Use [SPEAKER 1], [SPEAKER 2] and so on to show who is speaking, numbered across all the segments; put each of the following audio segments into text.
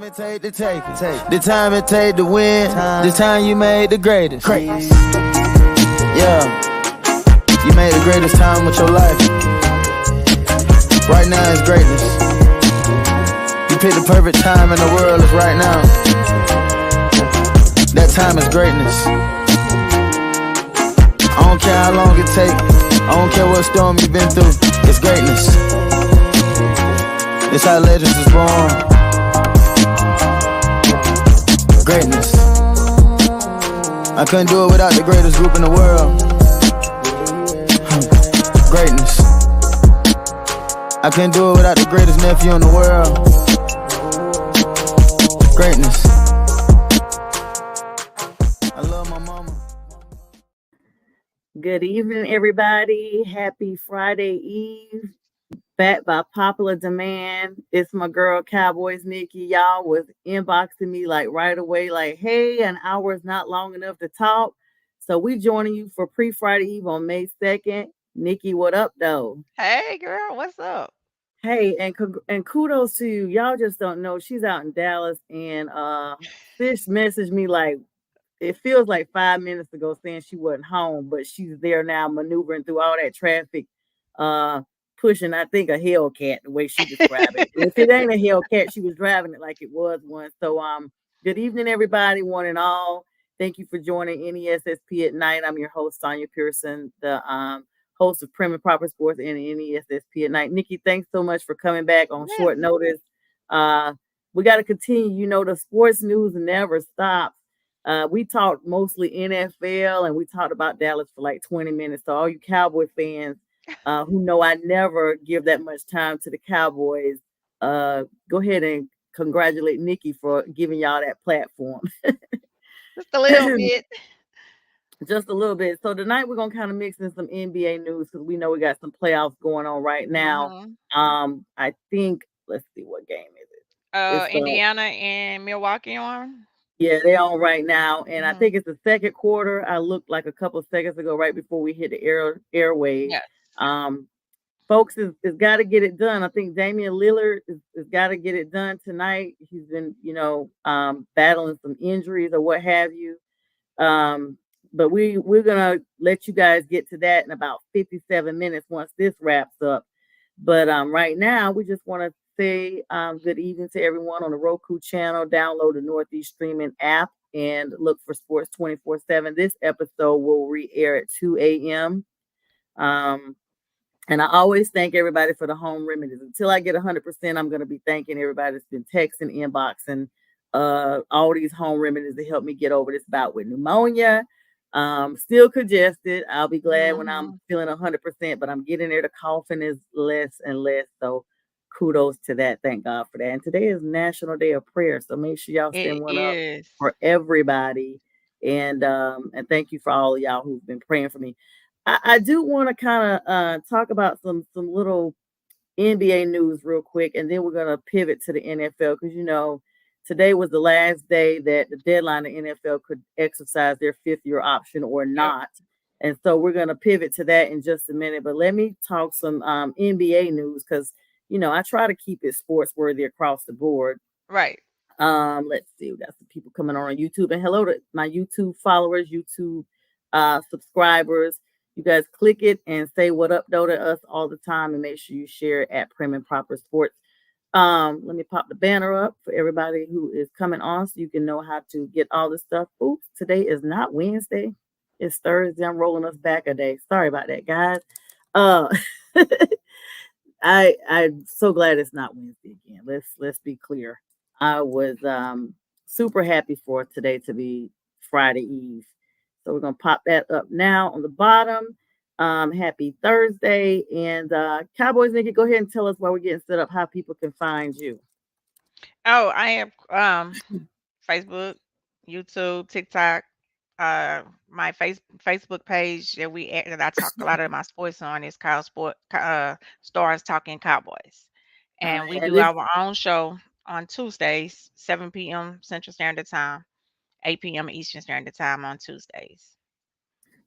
[SPEAKER 1] it take to take it. The time it take to win. The time you made the greatest. Yeah. You made the greatest time with your life. Right now is greatness. You picked the perfect time in the world is right now. That time is greatness. I don't care how long it take. I don't care what storm you've been through. It's greatness. It's how legends is born. Greatness. I couldn't do it without the greatest group in the world. Greatness. I couldn't do it without the greatest nephew in the world. Greatness. I love my mama.
[SPEAKER 2] Good evening, everybody. Happy Friday Eve. Back by popular demand. It's my girl, Cowboys Nikki. Y'all was inboxing me like right away, like, hey, an hour is not long enough to talk. So we joining you for pre-Friday Eve on May 2nd. Nikki, what up, though?
[SPEAKER 3] Hey, girl, what's up?
[SPEAKER 2] Hey, and kudos to you. Y'all just don't know. She's out in Dallas, and Fish messaged me like, it feels like 5 minutes ago saying she wasn't home, but she's there now maneuvering through all that traffic, pushing, I think, a Hellcat, the way she described it. If it ain't a Hellcat, she was driving it like it was one. So good evening, everybody, one and all. Thank you for joining NESSP at Night. I'm your host, Sonia Pearson, the host of Prim and Proper Sports and NESSP at Night. Nikki, thanks so much for coming back on short notice. We got to continue. You know, the sports news never stops. We talked mostly NFL, and we talked about Dallas for like 20 minutes. So all you Cowboy fans who know I never give that much time to the Cowboys, go ahead and congratulate Nikki for giving y'all that platform.
[SPEAKER 3] Just a little bit.
[SPEAKER 2] Just a little bit. So tonight we're gonna kind of mix in some NBA news because we know we got some playoffs going on right now. I think, let's see, what game is it?
[SPEAKER 3] Indiana and Milwaukee on.
[SPEAKER 2] Yeah, they're on right now, and I think it's the second quarter. I looked like a couple of seconds ago, right before we hit the airwaves.
[SPEAKER 3] Yes.
[SPEAKER 2] Folks has got to get it done. I think Damian Lillard has got to get it done tonight. He's been, battling some injuries or what have you. But we're gonna let you guys get to that in about 57 minutes once this wraps up. But right now, we just want to say good evening to everyone on the Roku channel. Download the Northeast Streaming app and look for Sports 24/7. This episode will re-air at 2 a.m. And I always thank everybody for the home remedies. Until I get 100%, I'm going to be thanking everybody that's been texting, inboxing, all these home remedies to help me get over this bout with pneumonia. Still congested. I'll be glad when I'm feeling 100%, but I'm getting there. The coughing is less and less. So kudos to that. Thank God for that. And today is National Day of Prayer. So make sure y'all send one up for everybody. And thank you for all of y'all who've been praying for me. I do want to kind of talk about some little NBA news real quick, and then we're going to pivot to the NFL because, today was the last day that the deadline the NFL could exercise their fifth-year option or not. And so we're going to pivot to that in just a minute. But let me talk some NBA news because, I try to keep it sports worthy across the board.
[SPEAKER 3] Right.
[SPEAKER 2] Let's see. We got some people coming on YouTube. And hello to my YouTube followers, YouTube subscribers. You guys click it and say what up, though, to us all the time, and make sure you share it at Prim and Proper Sports. Let me pop the banner up for everybody who is coming on so you can know how to get all this stuff. Oops, today is not Wednesday. It's Thursday. I'm rolling us back a day. Sorry about that, guys. I'm so glad it's not Wednesday again. Let's be clear. I was super happy for today to be Friday Eve. So we're going to pop that up now on the bottom. Happy Thursday. And Cowboys, Nikki, go ahead and tell us while we're getting set up how people can find you.
[SPEAKER 3] Oh, I have Facebook, YouTube, TikTok, my Facebook page that I talk a lot of my sports on is called Stars Talking Cowboys. And we do our own show on Tuesdays, 7 p.m. Central Standard Time. 8 p.m. Eastern Standard Time on Tuesdays.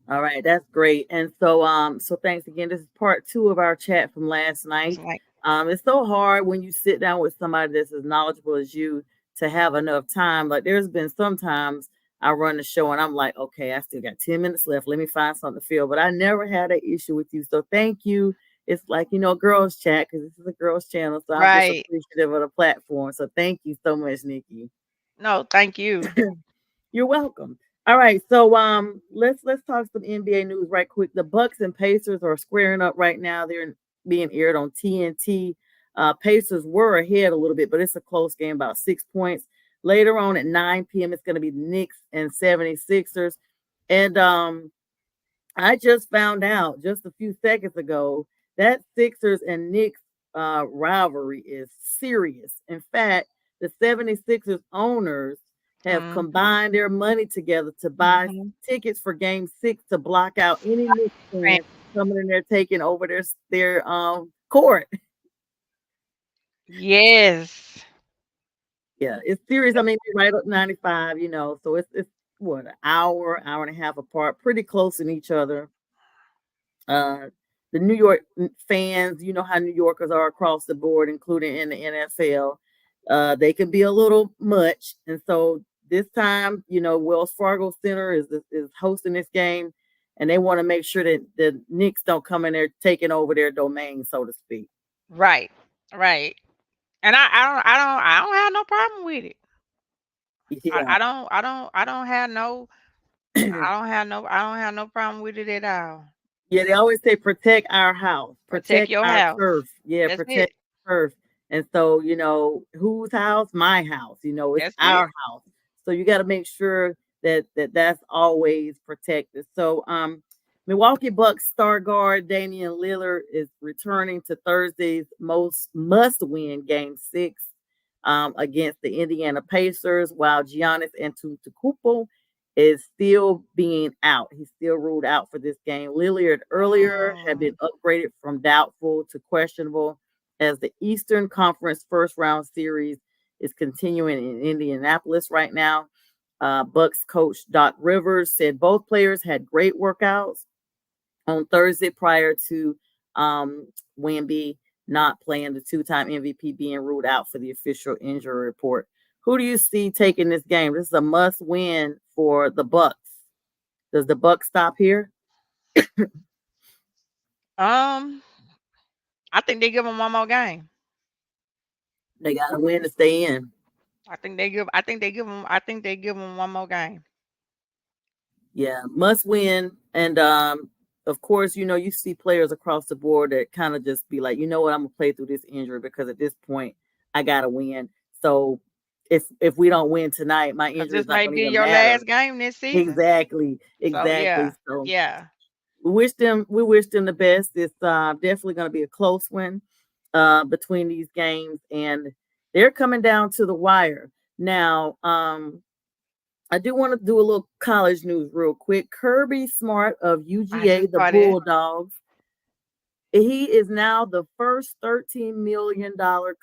[SPEAKER 2] All right, that's great. And so thanks again. This is part 2 of our chat from last night. It's so hard when you sit down with somebody that's as knowledgeable as you to have enough time. Like there's been sometimes I run the show and I'm like, okay, I still got 10 minutes left. Let me find something to fill. But I never had an issue with you. So thank you. It's like, girls chat because this is a girls channel. So I'm just
[SPEAKER 3] Right.
[SPEAKER 2] appreciative of the platform. So thank you so much, Nikki.
[SPEAKER 3] No, thank you.
[SPEAKER 2] You're welcome. All right, so let's talk some NBA news right quick. The Bucks and Pacers are squaring up right now. They're being aired on TNT. Pacers were ahead a little bit, but it's a close game, about 6 points. Later on at 9 p.m., it's going to be Knicks and 76ers. And I just found out just a few seconds ago that Sixers and Knicks rivalry is serious. In fact, the 76ers owners have
[SPEAKER 3] Mm-hmm.
[SPEAKER 2] combined their money together to buy tickets for game 6 to block out any Knicks fans coming in there taking over their court.
[SPEAKER 3] Yes.
[SPEAKER 2] Yeah, it's serious. I mean, they're right up 95, so it's what, an hour and a half apart, pretty close in each other. The New York fans, you know how New Yorkers are across the board, including in the NFL. They can be a little much, and so this time, Wells Fargo Center is hosting this game, and they want to make sure that the Knicks don't come in there taking over their domain, so to speak.
[SPEAKER 3] Right. Right. And I don't have no problem with it. I,
[SPEAKER 2] Yeah.
[SPEAKER 3] I don't I don't I don't have no I don't have no problem with it at all.
[SPEAKER 2] Yeah, they always say protect our house,
[SPEAKER 3] Protect
[SPEAKER 2] protect
[SPEAKER 3] your
[SPEAKER 2] our
[SPEAKER 3] house.
[SPEAKER 2] turf. Yeah,
[SPEAKER 3] That's it.
[SPEAKER 2] protect turf. And so, whose house? My house. It's
[SPEAKER 3] That's it.
[SPEAKER 2] our house. So you got to make sure that's always protected. So, Milwaukee Bucks star guard Damian Lillard is returning to Thursday's most must-win game 6 against the Indiana Pacers, while Giannis Antetokounmpo is still being out. He's still ruled out for this game. Lillard earlier had been upgraded from doubtful to questionable as the Eastern Conference first round series is continuing in Indianapolis right now. Bucks coach Doc Rivers said both players had great workouts on Thursday prior to Wemby not playing, the two-time MVP being ruled out for the official injury report. Who do you see taking this game? This is a must-win for the Bucks. Does the Bucks stop here?
[SPEAKER 3] I think they give them one more game.
[SPEAKER 2] They got to win to stay in.
[SPEAKER 3] I think they give them one more game.
[SPEAKER 2] Yeah, must win. And of course, you see players across the board that kind of just be like, you know what, I'm gonna play through this injury because at this point I gotta win. So if we don't win tonight, my
[SPEAKER 3] 'Cause
[SPEAKER 2] injury is
[SPEAKER 3] this
[SPEAKER 2] not
[SPEAKER 3] may
[SPEAKER 2] gonna
[SPEAKER 3] be
[SPEAKER 2] even
[SPEAKER 3] your
[SPEAKER 2] matter.
[SPEAKER 3] last game this season.
[SPEAKER 2] Exactly.
[SPEAKER 3] So yeah.
[SPEAKER 2] So
[SPEAKER 3] Yeah.
[SPEAKER 2] we wish them the best. It's definitely gonna be a close one between these games, and they're coming down to the wire. Now, I do want to do a little college news real quick. Kirby Smart of
[SPEAKER 3] I
[SPEAKER 2] UGA,
[SPEAKER 3] just
[SPEAKER 2] the
[SPEAKER 3] saw that.
[SPEAKER 2] Bulldogs, he is now the first $13 million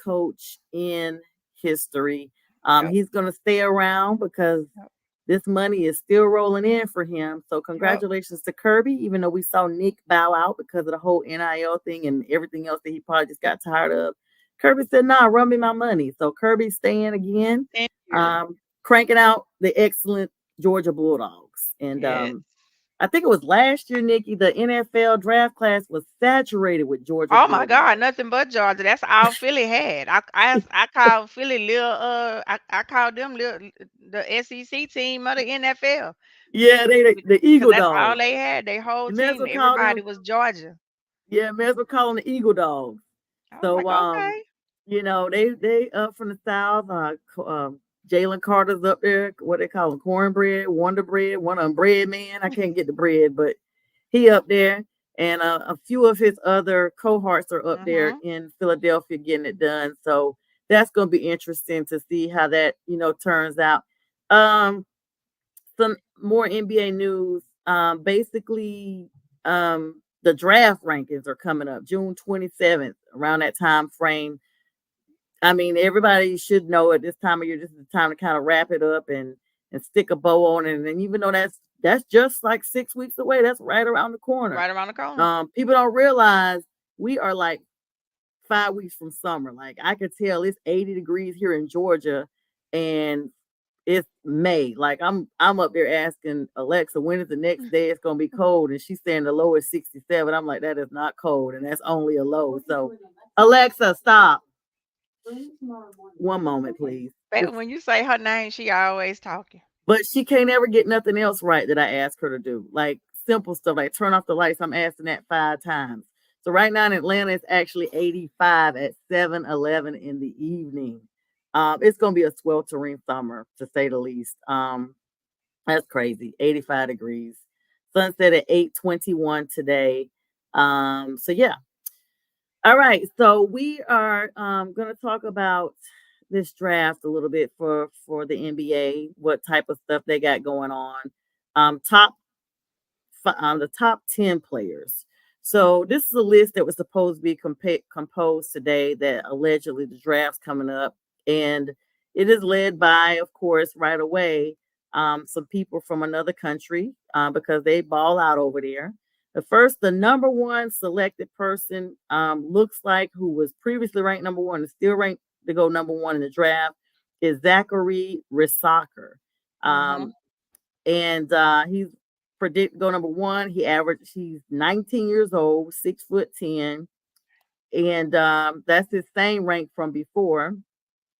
[SPEAKER 2] coach in history.
[SPEAKER 3] Yep.
[SPEAKER 2] He's going to stay around because
[SPEAKER 3] Yep.
[SPEAKER 2] this money is still rolling in for him. So
[SPEAKER 3] Yep.
[SPEAKER 2] congratulations to Kirby, even though we saw Nick bow out because of the whole NIL thing and everything else that he probably just got tired of. Kirby said, nah, run me my money. So Kirby's staying again,
[SPEAKER 3] Thank you.
[SPEAKER 2] cranking out the excellent Georgia Bulldogs. And
[SPEAKER 3] Yes.
[SPEAKER 2] I think it was last year, Nikki, the NFL draft class was saturated with Georgia
[SPEAKER 3] Oh my
[SPEAKER 2] Bulldogs.
[SPEAKER 3] God, nothing but Georgia. That's all Philly had. I called Philly little I called them little the SEC team of the NFL.
[SPEAKER 2] Yeah, the Eagle
[SPEAKER 3] Because that's all
[SPEAKER 2] Dogs.
[SPEAKER 3] they had. Their whole
[SPEAKER 2] You may as
[SPEAKER 3] team,
[SPEAKER 2] well call
[SPEAKER 3] everybody
[SPEAKER 2] them,
[SPEAKER 3] was Georgia.
[SPEAKER 2] yeah, may as well call them the Eagle Dogs.
[SPEAKER 3] I was
[SPEAKER 2] So
[SPEAKER 3] like, okay.
[SPEAKER 2] they up from the South. Jalen Carter's up there. What they call him? Cornbread, Wonder Bread, one of them bread man. I can't get the bread, but he up there. And a few of his other cohorts are up there in Philadelphia getting it done. So that's going to be interesting to see how that, turns out. Some more NBA news. Basically, the draft rankings are coming up June 27th, around that time frame. I mean, everybody should know at this time of year, this is the time to kind of wrap it up and stick a bow on it. And even though that's just like 6 weeks away, that's right around the corner.
[SPEAKER 3] Right around the corner.
[SPEAKER 2] People don't realize we are like 5 weeks from summer. Like I could tell it's 80 degrees here in Georgia, and it's May. Like I'm up there asking Alexa, when is the next day it's gonna be cold? And she's saying the low is 67. I'm like, that is not cold, and that's only a low. So Alexa, stop. One moment, please.
[SPEAKER 3] Baby, when you say her name, she always talking.
[SPEAKER 2] But she can't ever get nothing else right that I ask her to do. Like simple stuff, like turn off the lights. I'm asking that 5 times. So right now in Atlanta, it's actually 85 at 7:11 in the evening. It's gonna be a sweltering summer to say the least. That's crazy. 85 degrees. Sunset at 8:21 today. So yeah. All right. So we are gonna talk about this draft a little bit for the NBA, what type of stuff they got going on. Top the top 10 players. So this is a list that was supposed to be composed today that allegedly the draft's coming up. And it is led by, of course, right away, some people from another country because they ball out over there. The number one selected person looks like who was previously ranked number one and still ranked to go number one in the draft is Zachary Rissaker.
[SPEAKER 3] Mm-hmm.
[SPEAKER 2] And he's predicted go number one. He's 19 years old, 6'10", and that's his same rank from before.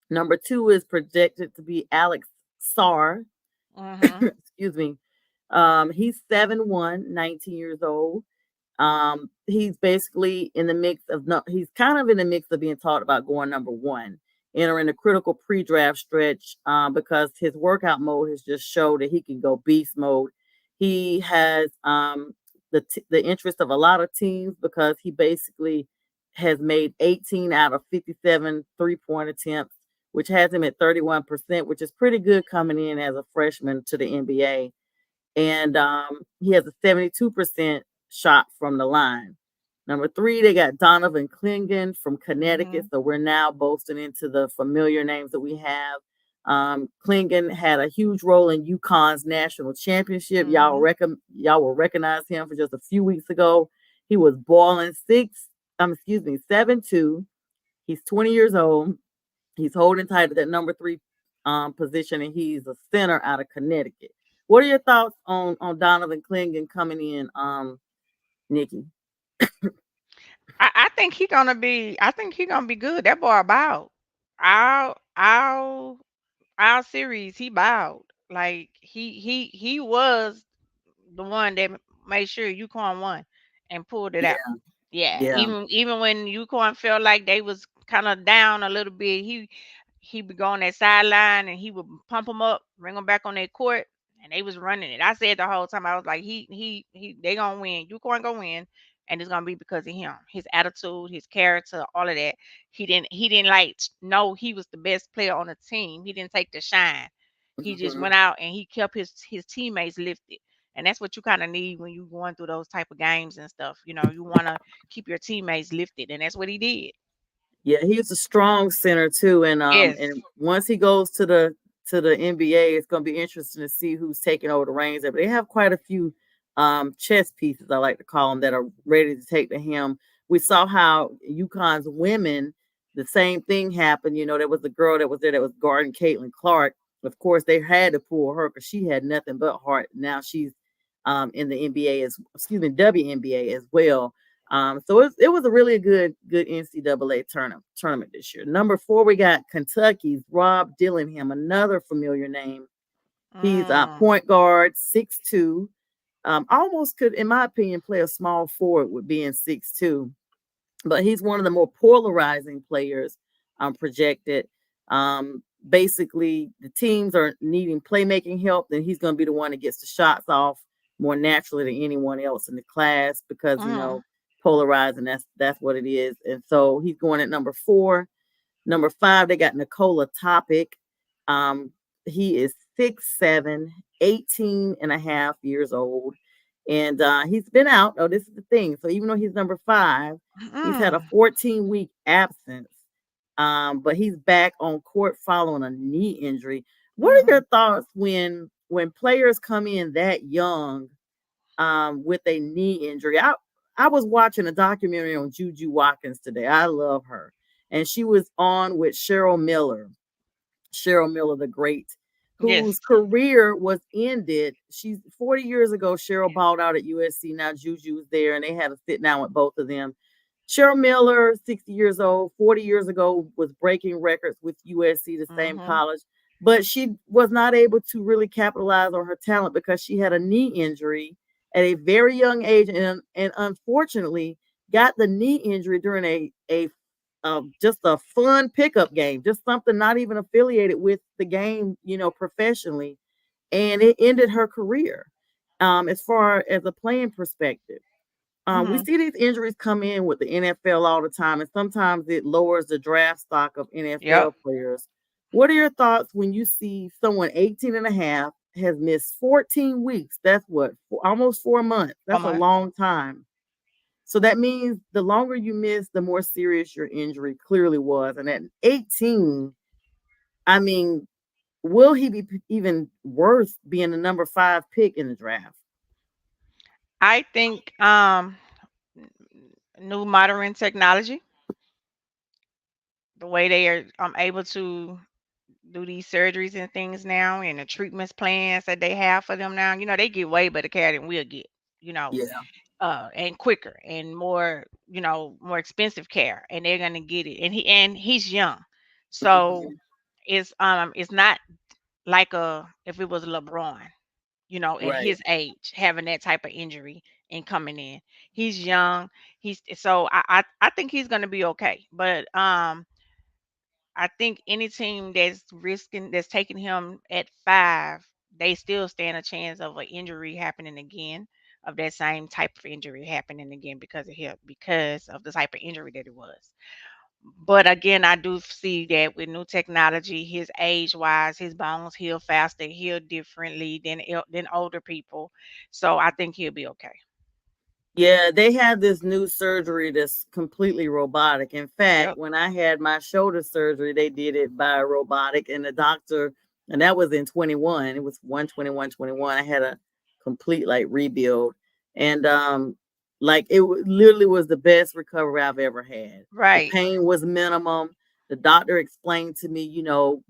[SPEAKER 2] Number two is projected to be Alex Sarr.
[SPEAKER 3] Mm-hmm.
[SPEAKER 2] Excuse me. He's 7'1", 19 years old. He's basically in the mix of he's kind of in the mix of being taught about going number one, entering a critical pre-draft stretch because his workout mode has just showed that he can go beast mode. He has the interest of a lot of teams because he basically has made 18 out of 57 3-point attempts, which has him at 31%, which is pretty good coming in as a freshman to the NBA. And he has a 72% shot from the line. Number three, they got Donovan Clingan from Connecticut.
[SPEAKER 3] Mm-hmm.
[SPEAKER 2] So we're now boasting into the familiar names that we have. Clingan had a huge role in UConn's national championship.
[SPEAKER 3] Mm-hmm.
[SPEAKER 2] Y'all will recognize him for just a few weeks ago. He was balling 7'2". He's 20 years old. He's holding tight to that number three position, and he's a center out of Connecticut. What are your thoughts on Donovan Clingan coming in, Nikki?
[SPEAKER 3] I think he gonna be. I think he gonna be good. That boy bowed. Our series, he bowed. Like he was the one that made sure UConn won and pulled it out.
[SPEAKER 2] Yeah,
[SPEAKER 3] Yeah,
[SPEAKER 2] yeah.
[SPEAKER 3] even when UConn felt like they was kind of down a little bit, he would go on that sideline and he would pump them up, bring them back on their court, and they was running it. I said the whole time, I was like, they gonna win. UConn gonna win, and it's gonna be because of him, his attitude, his character, all of that. He didn't like know he was the best player on the team. He didn't take the shine. He just
[SPEAKER 2] Mhm.
[SPEAKER 3] went out and he kept his teammates lifted. And that's what you kind of need when you're going through those type of games and stuff. You want to keep your teammates lifted, and that's what he did.
[SPEAKER 2] Yeah, he's a strong center too,
[SPEAKER 3] Yes.
[SPEAKER 2] and once he goes to the NBA, it's going to be interesting to see who's taking over the reins. But they have quite a few chess pieces, I like to call them, that are ready to take to him. We saw how UConn's women, the same thing happened. You know, there was a girl that was there that was guarding Caitlin Clark. Of course, they had to pull her because she had nothing but heart. Now she's in the NBA WNBA as well. So it was a really good NCAA tournament this year. Number four, we got Kentucky's Rob Dillingham, another familiar name. He's a
[SPEAKER 3] Mm.
[SPEAKER 2] point guard, 6'2". Almost could, in my opinion, play a small forward with being 6'2". But he's one of the more polarizing players projected. Basically, the teams are needing playmaking help, then he's going to be the one that gets the shots off more naturally than anyone else in the class because
[SPEAKER 3] Mm.
[SPEAKER 2] polarizing, that's what it is. And so he's going at number four. Number five, they got Nikola Topic. Um, he is 6'7", 18 and a half years old. And he's been out. Oh, this is the thing. So even though he's number five, he's had a
[SPEAKER 3] Mm.
[SPEAKER 2] 14-week absence. But he's back on court following a knee injury. What are
[SPEAKER 3] Mhm.
[SPEAKER 2] your thoughts when players come in that young with a knee injury? I was watching a documentary on Juju Watkins today. I love her. And she was on with Cheryl Miller. Cheryl Miller, the great, whose
[SPEAKER 3] Yes.
[SPEAKER 2] career was ended. She's 40 years ago. Cheryl balled out at USC. Now Juju's there, and they had a sit down with both of them. Cheryl Miller, 60 years old, 40 years ago, was breaking records with USC, the same
[SPEAKER 3] Mhm.
[SPEAKER 2] college, but she was not able to really capitalize on her talent because she had a knee injury at a very young age, and unfortunately got the knee injury during a just a fun pickup game, just something not even affiliated with the game, professionally, and it ended her career. As far as a playing perspective, we
[SPEAKER 3] Mhm.
[SPEAKER 2] see these injuries come in with the NFL all the time, and sometimes it lowers the draft stock of
[SPEAKER 3] Yep.
[SPEAKER 2] NFL players. What are your thoughts when you see someone 18 and a half has missed 14 weeks? That's what, almost 4 months.
[SPEAKER 3] A
[SPEAKER 2] That's a
[SPEAKER 3] month.
[SPEAKER 2] long time. So that means the longer you miss, the more serious your injury clearly was. And at 18, I mean, will he be even worth being the number 5 pick in the draft?
[SPEAKER 3] I think new modern technology, the way they are able to do these surgeries and things now, and the treatments plans that they have for them now, they get way better care than we'll get, you know,
[SPEAKER 2] Yeah.
[SPEAKER 3] and quicker and more, more expensive care, and they're gonna get it. And he's young, so
[SPEAKER 2] Mhm.
[SPEAKER 3] it's not like if it was LeBron, at
[SPEAKER 2] Right.
[SPEAKER 3] his age, having that type of injury and coming in. He's young. I think he's gonna be okay. But I think any team that's taking him at 5, they still stand a chance of an injury happening again, of that same type of injury happening again because of him, because of the type of injury that it was. But again, I do see that with new technology, his age wise, his bones heal faster, heal differently than older people. So I think he'll be okay.
[SPEAKER 2] Yeah, they have this new surgery that's completely robotic. In fact,
[SPEAKER 3] Yep.
[SPEAKER 2] when I had my shoulder surgery, they did it by robotic, and the doctor, and that was in 21. It was 121, 21. I had a complete like rebuild, and like literally was the best recovery I've ever had. The
[SPEAKER 3] Right.
[SPEAKER 2] pain was minimum. The doctor explained to me,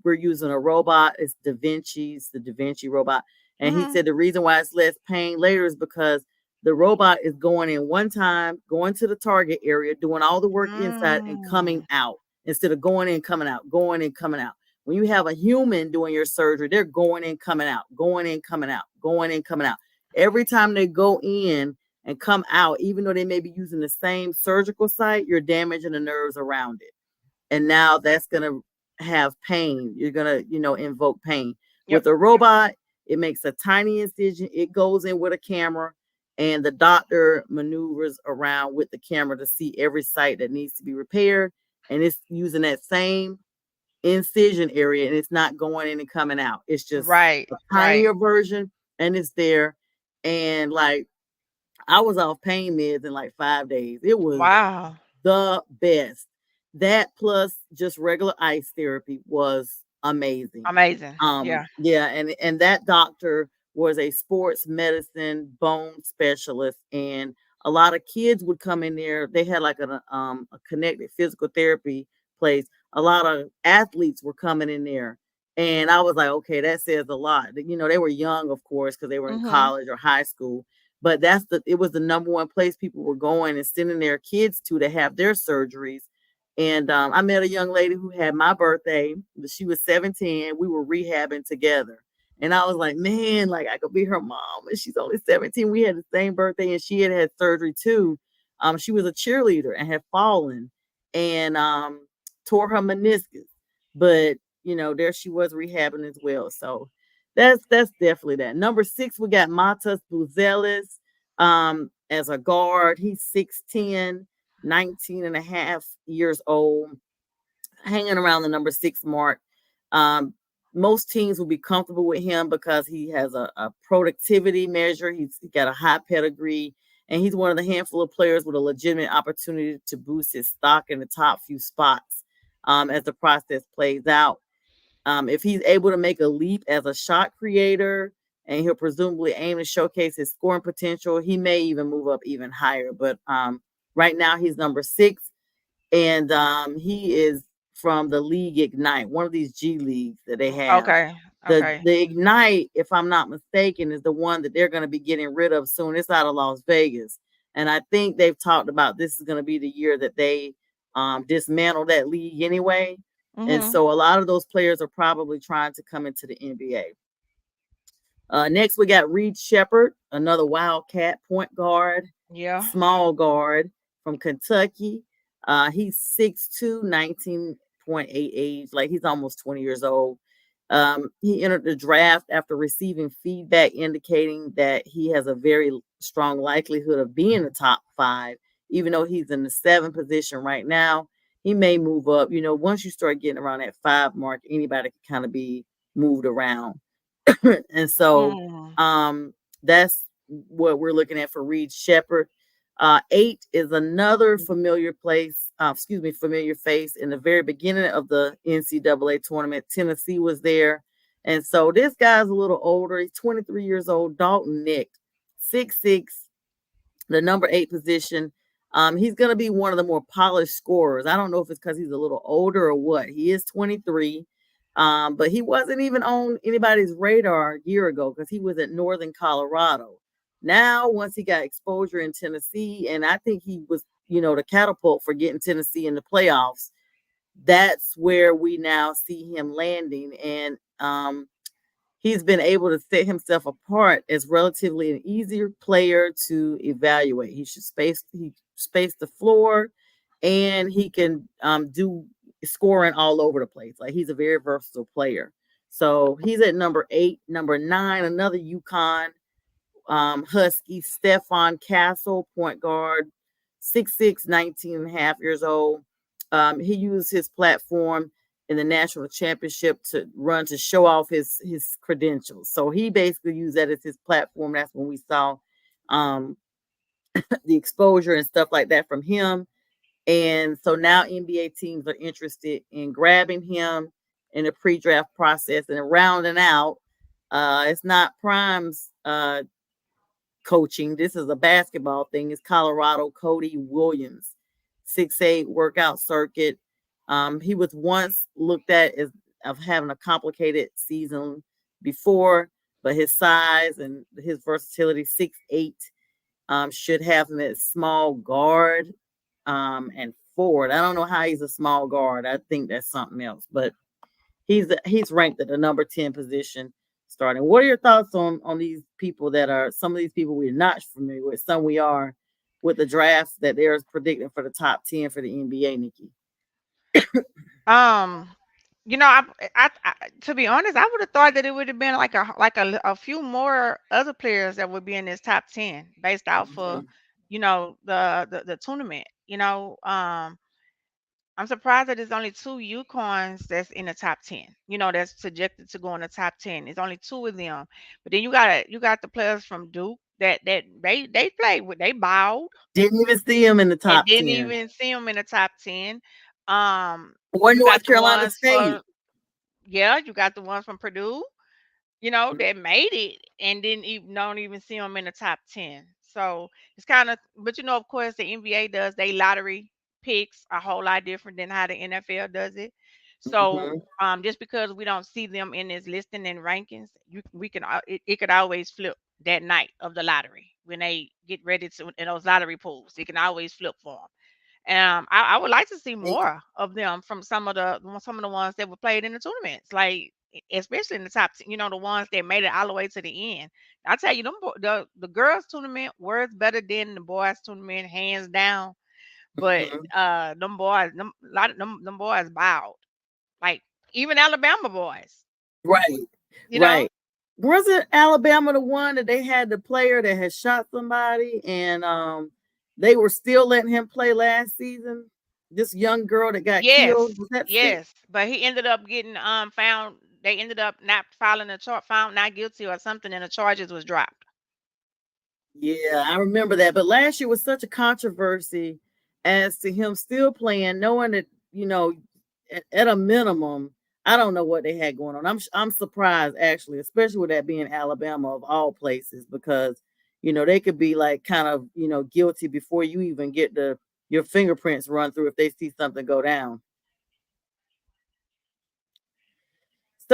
[SPEAKER 2] we're using a robot. It's the Da Vinci robot, and he
[SPEAKER 3] Mhm.
[SPEAKER 2] said the reason why it's less pain later is because the robot is going in one time, going to the target area, doing all the work inside and coming
[SPEAKER 3] Mm.
[SPEAKER 2] out instead of going in, coming out, going in, coming out. When you have a human doing your surgery, they're going in, coming out, going in, coming out, going in, coming out. Every time they go in and come out, even though they may be using the same surgical site, you're damaging the nerves around it, and now that's going to have pain. You're going to, invoke pain.
[SPEAKER 3] Yep.
[SPEAKER 2] With a robot, it makes a tiny incision, it goes in with a camera, and the doctor maneuvers around with the camera to see every site that needs to be repaired, and it's using that same incision area, and it's not going in and coming out. It's just
[SPEAKER 3] Right.
[SPEAKER 2] a
[SPEAKER 3] Right.
[SPEAKER 2] tinier version, and it's there. And like, I was off pain meds in like 5 days. It was
[SPEAKER 3] Wow.
[SPEAKER 2] the best. That plus just regular ice therapy was amazing.
[SPEAKER 3] Amazing. Yeah.
[SPEAKER 2] Yeah, and that doctor was a sports medicine bone specialist, and a lot of kids would come in there. They had like a connected physical therapy place. A lot of athletes were coming in there, and I was like, okay, that says a lot. They were young, of course, because they were in
[SPEAKER 3] Mhm.
[SPEAKER 2] college or high school, but it was the number one place people were going and sending their kids to have their surgeries. And I met a young lady who had my birthday. She was 17. We were rehabbing together. And I was like, man, like I could be her mom. And she's only 17. We had the same birthday, and she had surgery too. She was a cheerleader and had fallen and tore her meniscus. But there she was rehabbing as well. So that's definitely that. Number 6, we got Matas Buzelis as a guard. He's 6'10, 19 and a half years old, hanging around the number 6 mark. Um, Most teams will be comfortable with him because he has a productivity measure. He's got a high pedigree, and he's one of the handful of players with a legitimate opportunity to boost his stock in the top few spots as the process plays out. If he's able to make a leap as a shot creator, and he'll presumably aim to showcase his scoring potential, he may even move up even higher. But right now he's number 6, and he is from the League Ignite, one of these G leagues that they have.
[SPEAKER 3] Okay.
[SPEAKER 2] The
[SPEAKER 3] Okay.
[SPEAKER 2] the Ignite, if I'm not mistaken, is the one that they're going to be getting rid of soon. It's out of Las Vegas, and I think they've talked about this is going to be the year that they dismantle that league anyway. And
[SPEAKER 3] Mhm.
[SPEAKER 2] so a lot of those players are probably trying to come into the NBA. Next, we got Reed Shepard, another Wildcat point guard,
[SPEAKER 3] Yeah.
[SPEAKER 2] small guard from Kentucky. He's 6'2", 19.8 age, like he's almost 20 years old. He entered the draft after receiving feedback indicating that he has a very strong likelihood of being a top 5, even though he's in the 7th position right now. He may move up. Once you start getting around that 5 mark, anybody can kind of be moved around. And so
[SPEAKER 3] Mm.
[SPEAKER 2] that's what we're looking at for Reed Shepard. 8 is another familiar familiar face. In the very beginning of the NCAA tournament, Tennessee was there. And so this guy's a little older. He's 23 years old, Dalton Nick, 6'6", the number 8 position. He's going to be one of the more polished scorers. I don't know if it's because he's a little older or what. He is 23. But he wasn't even on anybody's radar a year ago because he was at Northern Colorado. Now, once he got exposure in Tennessee, and I think he was, the catapult for getting Tennessee in the playoffs, that's where we now see him landing. And he's been able to set himself apart as relatively an easier player to evaluate. He space the floor, and he can do scoring all over the place. Like he's a very versatile player. So he's at number 8. Number 9, another UConn Husky, Stephon Castle, point guard, 6'6", 19 and a half years old. He used his platform in the national championship to show off his credentials. So he basically used that as his platform. That's when we saw the exposure and stuff like that from him. And so now NBA teams are interested in grabbing him in the pre-draft process and rounding out. It's not Prim's coaching. This is a basketball thing. It's Colorado Cody Williams, 6'8", workout circuit. He was once looked at as of having a complicated season before, but his size and his versatility, 6'8", should have him at small guard and forward. I don't know how he's a small guard. I think that's something else, but he's ranked at the number 10 position starting. What are your thoughts on these people some of these people we're not familiar with, some we are, with the drafts that they're predicting for the top 10 for the NBA, Nikki?
[SPEAKER 3] Um, I to be honest, I would have thought that it would have been like a few more other players that would be in this top 10 based off of,
[SPEAKER 2] Mhm.
[SPEAKER 3] the tournament. I'm surprised that there's only 2 Yukons that's in the top 10. That's projected to go in the top 10. There's only 2 of them. But then you got the players from Duke that they played with, they bowed
[SPEAKER 2] Didn't even see him in the
[SPEAKER 3] and
[SPEAKER 2] top
[SPEAKER 3] didn't
[SPEAKER 2] 10.
[SPEAKER 3] even see them in the top 10.
[SPEAKER 2] Or
[SPEAKER 3] You got
[SPEAKER 2] North
[SPEAKER 3] the
[SPEAKER 2] Carolina
[SPEAKER 3] ones
[SPEAKER 2] State.
[SPEAKER 3] for Yeah, you got the ones from Purdue, that made it and didn't even don't even see them in the top 10. So it's kind of, but of course, the NBA does they lottery picks a whole lot different than how the NFL does it. So
[SPEAKER 2] Mhm.
[SPEAKER 3] just because we don't see them in this listing and rankings, it could always flip that night of the lottery when they get ready to in those lottery pools. It can always flip for them. I would like to see more of them from some of the ones that were played in the tournaments, like especially in the top, the ones that made it all the way to the end. I tell you, the girls tournament was better than the boys tournament, hands down. But
[SPEAKER 2] Mhm.
[SPEAKER 3] them boys, a lot of them boys bowed, like even Alabama boys,
[SPEAKER 2] Right.
[SPEAKER 3] you know.
[SPEAKER 2] Right. Wasn't Alabama the one that they had the player that had shot somebody and they were still letting him play last season? This young girl that got killed.
[SPEAKER 3] Yes,
[SPEAKER 2] Was that still?
[SPEAKER 3] yes, but he ended up getting found. They ended up not filing a charge, found not guilty or something, and the charges was dropped.
[SPEAKER 2] Yeah, I remember that. But last year was such a controversy as to him still playing, knowing that, at a minimum, I don't know what they had going on. I'm surprised actually, especially with that being Alabama of all places, because they could be like kind of guilty before you even get your fingerprints run through if they see something go down.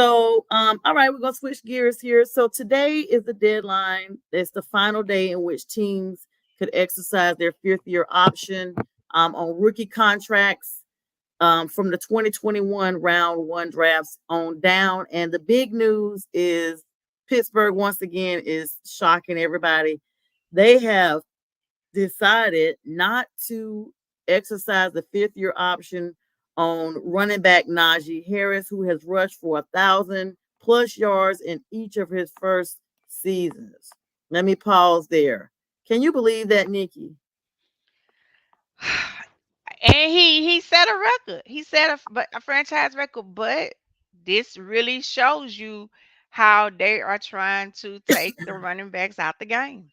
[SPEAKER 2] So, all right, we're gonna switch gears here. So today is the deadline. It's the final day in which teams could exercise their fifth year option on rookie contracts from the 2021 round one drafts on down. And the big news is Pittsburgh once again is shocking everybody. They have decided not to exercise the fifth year option on running back Najee Harris, who has rushed for 1,000+ yards in each of his first seasons. Let me pause there. Can you believe that, Nikki?
[SPEAKER 3] And he set a record. He set a franchise record, but this really shows you how they are trying to take the running backs out the game.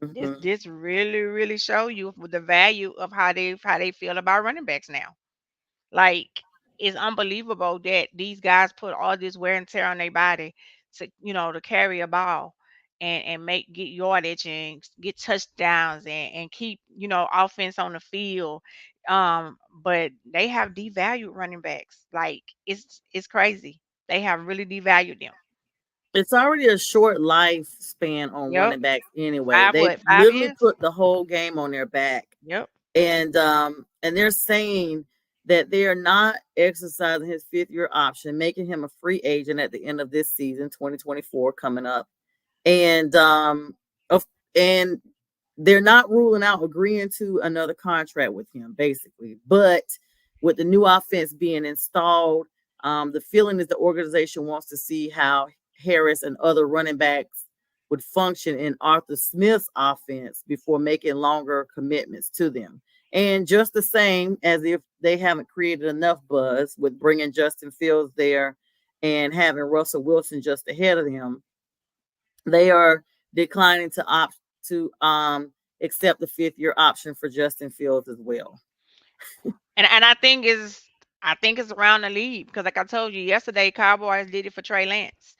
[SPEAKER 3] This
[SPEAKER 2] Mhm.
[SPEAKER 3] this really show you the value of how they feel about running backs now. Like, it's unbelievable that these guys put all this wear and tear on their body to carry a ball and get yardage and get touchdowns and keep offense on the field. But they have devalued running backs. Like, it's crazy. They have really devalued them.
[SPEAKER 2] It's already a short lifespan on
[SPEAKER 3] Yep.
[SPEAKER 2] running backs anyway.
[SPEAKER 3] Five
[SPEAKER 2] They
[SPEAKER 3] what? Five
[SPEAKER 2] literally
[SPEAKER 3] years?
[SPEAKER 2] put the whole game on their back.
[SPEAKER 3] Yep.
[SPEAKER 2] And they're saying that they are not exercising his fifth year option, making him a free agent at the end of this season, 2024 coming up. And of and they're not ruling out agreeing to another contract with him, basically. But with the new offense being installed, the feeling is the organization wants to see how Harris and other running backs would function in Arthur Smith's offense before making longer commitments to them. And just the same as if they haven't created enough buzz with bringing Justin Fields there and having Russell Wilson just ahead of him, they are declining to opt to accept the fifth year option for Justin Fields as well.
[SPEAKER 3] And I think it's around the league because, like I told you yesterday, Cowboys did it for Trey Lance.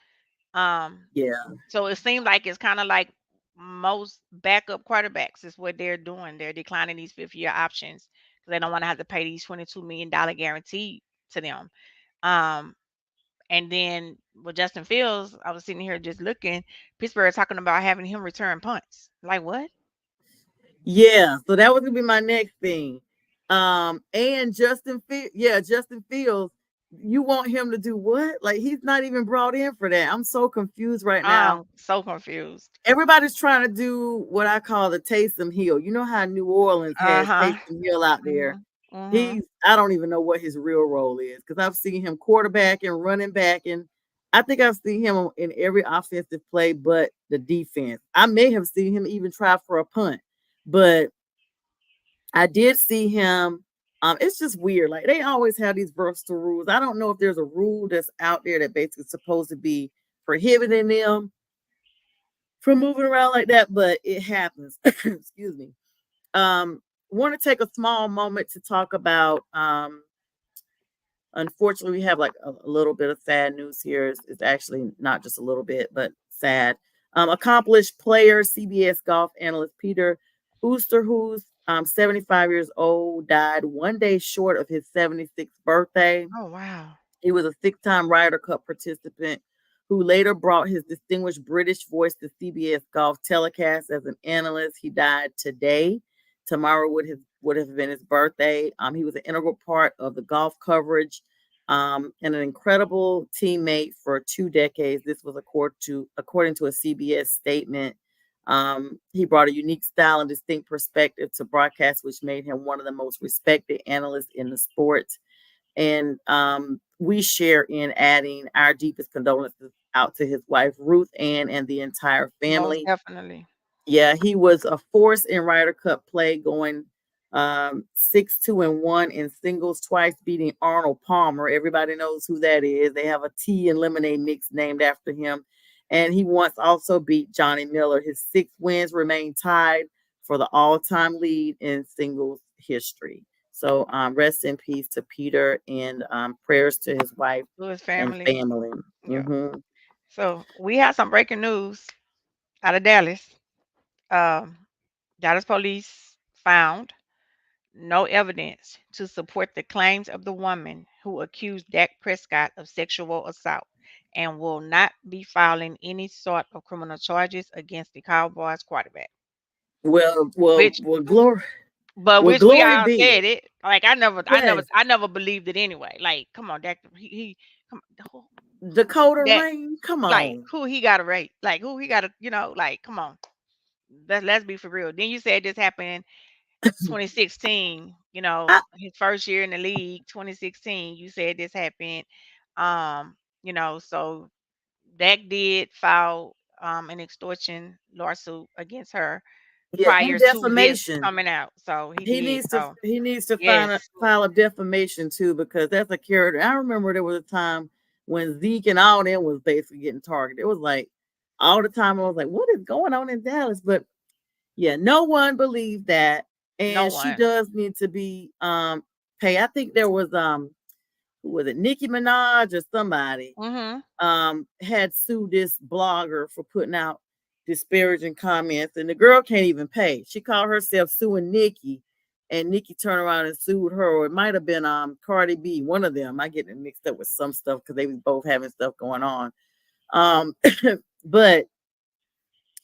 [SPEAKER 3] Um,
[SPEAKER 2] Yeah.
[SPEAKER 3] so it seemed like it's kind of like most backup quarterbacks is what they're doing. They're declining these fifth year options because they don't want to have to pay these $22 million guarantee to them. Um, and then with Justin Fields, I was sitting here just looking. Pittsburgh talking about having him return punts. Like what?
[SPEAKER 2] Yeah, so that was gonna be my next thing. And Justin Fields, you want him to do what? Like he's not even brought in for that. I'm so confused right now.
[SPEAKER 3] I'm so confused.
[SPEAKER 2] Everybody's trying to do what I call the Taysom Hill. You know how New Orleans
[SPEAKER 3] Uh
[SPEAKER 2] has
[SPEAKER 3] huh.
[SPEAKER 2] Taysom Hill out there.
[SPEAKER 3] Mhm. Mhm.
[SPEAKER 2] I don't even know what his real role is because I've seen him quarterback and running back, and I think I've seen him in every offensive play but the defense. I may have seen him even try for a punt, but I did see him. It's just weird. Like they always have these versatile rules. I don't know if there's a rule that's out there that basically supposed to be prohibiting them from moving around like that, but it happens. Excuse me. Want to take a small moment to talk about unfortunately we have like a little bit of sad news here. It's actually not just a little bit, but sad. Accomplished player, CBS golf analyst Peter Oosterhuis, 75 years old, died one day short of his 76th birthday.
[SPEAKER 3] Oh wow.
[SPEAKER 2] He was a six-time Ryder Cup participant who later brought his distinguished British voice to CBS Golf telecast as an analyst. He died today. Tomorrow would have been his birthday. He was an integral part of the golf coverage and an incredible teammate for 2 decades. This was according to a CBS statement. He brought a unique style and distinct perspective to broadcast, which made him one of the most respected analysts in the sport. And we share in adding our deepest condolences out to his wife, Ruth Ann, and the entire
[SPEAKER 3] Most
[SPEAKER 2] family.
[SPEAKER 3] definitely.
[SPEAKER 2] Yeah, he was a force in Ryder Cup play, going 6-2-1 in singles, twice beating Arnold Palmer. Everybody knows who that is. They have a tea and lemonade mix named after him. And he once also beat Johnny Miller. His 6 wins remain tied for the all-time lead in singles history. So rest in peace to Peter, and prayers to his wife
[SPEAKER 3] To his
[SPEAKER 2] and
[SPEAKER 3] family.
[SPEAKER 2] family.
[SPEAKER 3] Yeah.
[SPEAKER 2] Hmm.
[SPEAKER 3] So we have some breaking news out of Dallas. Um, Dallas police found no evidence to support the claims of the woman who accused Dak Prescott of sexual assault and will not be filing any sort of criminal charges against the Cowboys quarterback.
[SPEAKER 2] Well,
[SPEAKER 3] But which we
[SPEAKER 2] glory
[SPEAKER 3] all
[SPEAKER 2] be.
[SPEAKER 3] said it. Like I never, I never,
[SPEAKER 2] Yes,
[SPEAKER 3] I never believed it anyway. Like, come on, that he come who
[SPEAKER 2] Dakota
[SPEAKER 3] that
[SPEAKER 2] Rain. Come
[SPEAKER 3] like
[SPEAKER 2] on.
[SPEAKER 3] who he got to rate? Like who he got to, like come on. Let's be for real. Then you said this happened in 2016.
[SPEAKER 2] I,
[SPEAKER 3] His first year in the league, 2016. You said this happened. So Dak did file an extortion lawsuit against her
[SPEAKER 2] yeah, and
[SPEAKER 3] prior to this
[SPEAKER 2] defamation.
[SPEAKER 3] coming out. So he
[SPEAKER 2] He
[SPEAKER 3] did.
[SPEAKER 2] needs to
[SPEAKER 3] So
[SPEAKER 2] he needs to
[SPEAKER 3] yes,
[SPEAKER 2] file a defamation too, because that's a character. I remember there was a time when Zeke and all them was basically getting targeted. It was like all the time I was like, what is going on in Dallas? But yeah, no one believed that.
[SPEAKER 3] no
[SPEAKER 2] And she
[SPEAKER 3] one.
[SPEAKER 2] does need to be paid. I think there was who was it, Nicki Minaj or somebody
[SPEAKER 3] Mhm.
[SPEAKER 2] had sued this blogger for putting out disparaging comments, and the girl can't even pay. She called herself suing Nikki, and Nikki turned around and sued her. Or it might have been Cardi B, one of them. I get it mixed up with some stuff because they was both having stuff going on. Um, but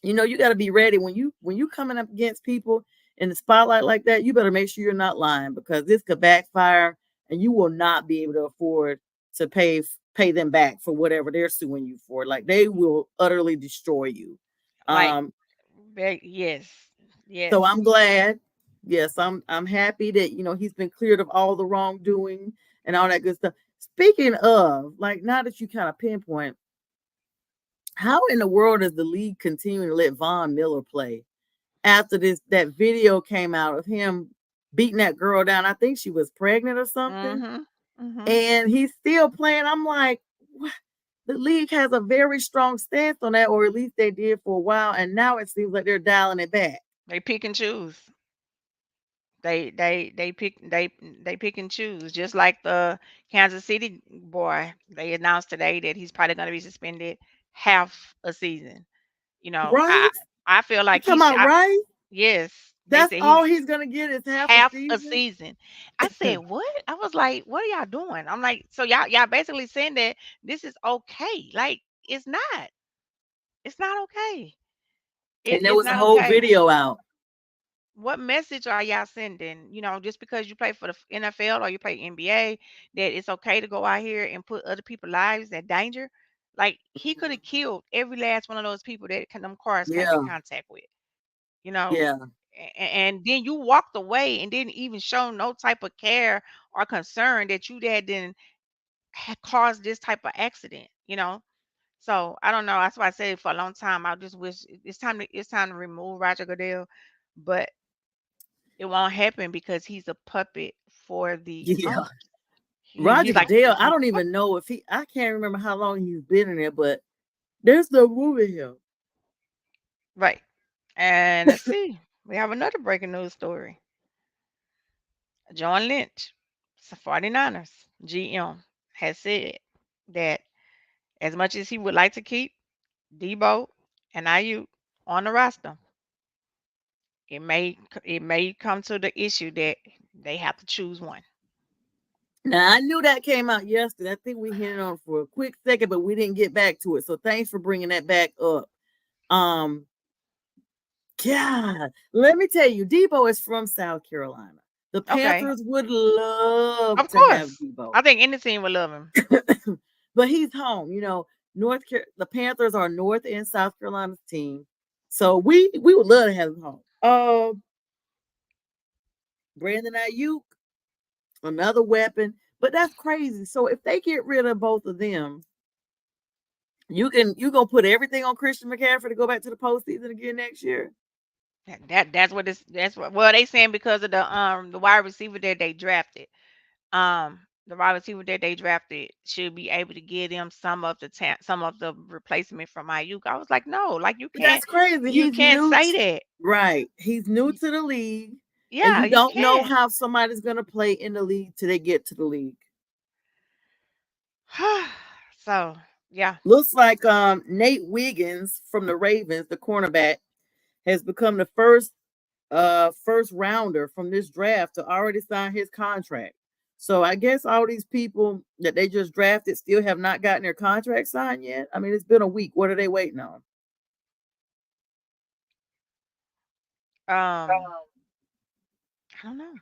[SPEAKER 2] you got to be ready when you coming up against people in the spotlight like that. You better make sure you're not lying, because this could backfire, and you will not be able to afford to pay them back for whatever they're suing you for. Like, they will utterly destroy you.
[SPEAKER 3] Like
[SPEAKER 2] Um,
[SPEAKER 3] yes. Yes.
[SPEAKER 2] so I'm glad. Yes, I'm happy that he's been cleared of all the wrongdoing and all that good stuff. Speaking of, like, now that you kind of pinpoint, how in the world is the league continuing to let Von Miller play after that video came out of him beating that girl down? I think she was pregnant or something,
[SPEAKER 3] Mhm. Mhm.
[SPEAKER 2] and he's still playing. I'm like, what? The league has a very strong stance on that, or at least they did for a while, and now it seems like they're dialing it back.
[SPEAKER 3] They pick and choose. They pick and choose. Just like the Kansas City boy, they announced today that he's probably going to be suspended half a season. You know, I
[SPEAKER 2] Right?
[SPEAKER 3] I feel
[SPEAKER 2] You
[SPEAKER 3] like
[SPEAKER 2] talking about right?
[SPEAKER 3] yes, they
[SPEAKER 2] That's
[SPEAKER 3] said
[SPEAKER 2] all
[SPEAKER 3] he's
[SPEAKER 2] he's gonna get is half a
[SPEAKER 3] half a
[SPEAKER 2] season.
[SPEAKER 3] season. I said, "What?" I was like, "What are y'all doing?" I'm like, "So y'all basically saying that this is okay." Like it's not. It's not okay.
[SPEAKER 2] And there
[SPEAKER 3] It's
[SPEAKER 2] was a
[SPEAKER 3] not
[SPEAKER 2] whole
[SPEAKER 3] okay.
[SPEAKER 2] video out.
[SPEAKER 3] What message are y'all sending? Just because you play for the NFL or you play NBA, that it's okay to go out here and put other people's lives in danger? Like he could have killed every last one of those people that them cars came in
[SPEAKER 2] Yeah,
[SPEAKER 3] contact with. You know,
[SPEAKER 2] yeah,
[SPEAKER 3] and then you walked away and didn't even show no type of care or concern that you didn't had caused this type of accident. So I don't know. That's why I said for a long time. I just wish it's time to remove Roger Goodell, but it won't happen because he's a puppet for the
[SPEAKER 2] yeah.
[SPEAKER 3] owners.
[SPEAKER 2] Roger
[SPEAKER 3] He's like
[SPEAKER 2] Goodell, I
[SPEAKER 3] he's
[SPEAKER 2] don't
[SPEAKER 3] a puppet.
[SPEAKER 2] even know if I can't remember how long he's been in there, but there's no moving him.
[SPEAKER 3] Right. And let's see. We have another breaking news story. John Lynch, 49ers GM, has said that as much as he would like to keep Debo and Ayuk on the roster, it may come to the issue that they have to choose one.
[SPEAKER 2] Now, I knew that came out yesterday. I think we hit it on for a quick second, but we didn't get back to it. So thanks for bringing that back up. Um, God, let me tell you, Debo is from South Carolina. The
[SPEAKER 3] Okay.
[SPEAKER 2] Panthers would love
[SPEAKER 3] Of
[SPEAKER 2] to have
[SPEAKER 3] course.
[SPEAKER 2] Debo,
[SPEAKER 3] I think any team would love him.
[SPEAKER 2] but he's home. The Panthers are North and South Carolina's team, so we would love to have him home. Brandon Ayuk, another weapon, but that's crazy. So if they get rid of both of them, you gonna put everything on Christian McCaffrey to go back to the postseason again next year?
[SPEAKER 3] That's what well they saying because of the wide receiver that they drafted. The wide receiver that they drafted should be able to give them some of the replacement from Ayuk. I was like, no, like
[SPEAKER 2] But that's crazy.
[SPEAKER 3] you
[SPEAKER 2] He's
[SPEAKER 3] can't
[SPEAKER 2] new,
[SPEAKER 3] say that.
[SPEAKER 2] right? He's new
[SPEAKER 3] Y-
[SPEAKER 2] to the league, and
[SPEAKER 3] Yeah,
[SPEAKER 2] you
[SPEAKER 3] you
[SPEAKER 2] don't know
[SPEAKER 3] can't.
[SPEAKER 2] how somebody's gonna play in the league till they get to the league.
[SPEAKER 3] So yeah,
[SPEAKER 2] Looks like Nate Wiggins from the Ravens, the cornerback, has become the first rounder from this draft to already sign his contract. So I guess all these people that they just drafted still have not gotten their contract signed yet. I mean, it's been a week. What are they waiting on?
[SPEAKER 3] I don't know.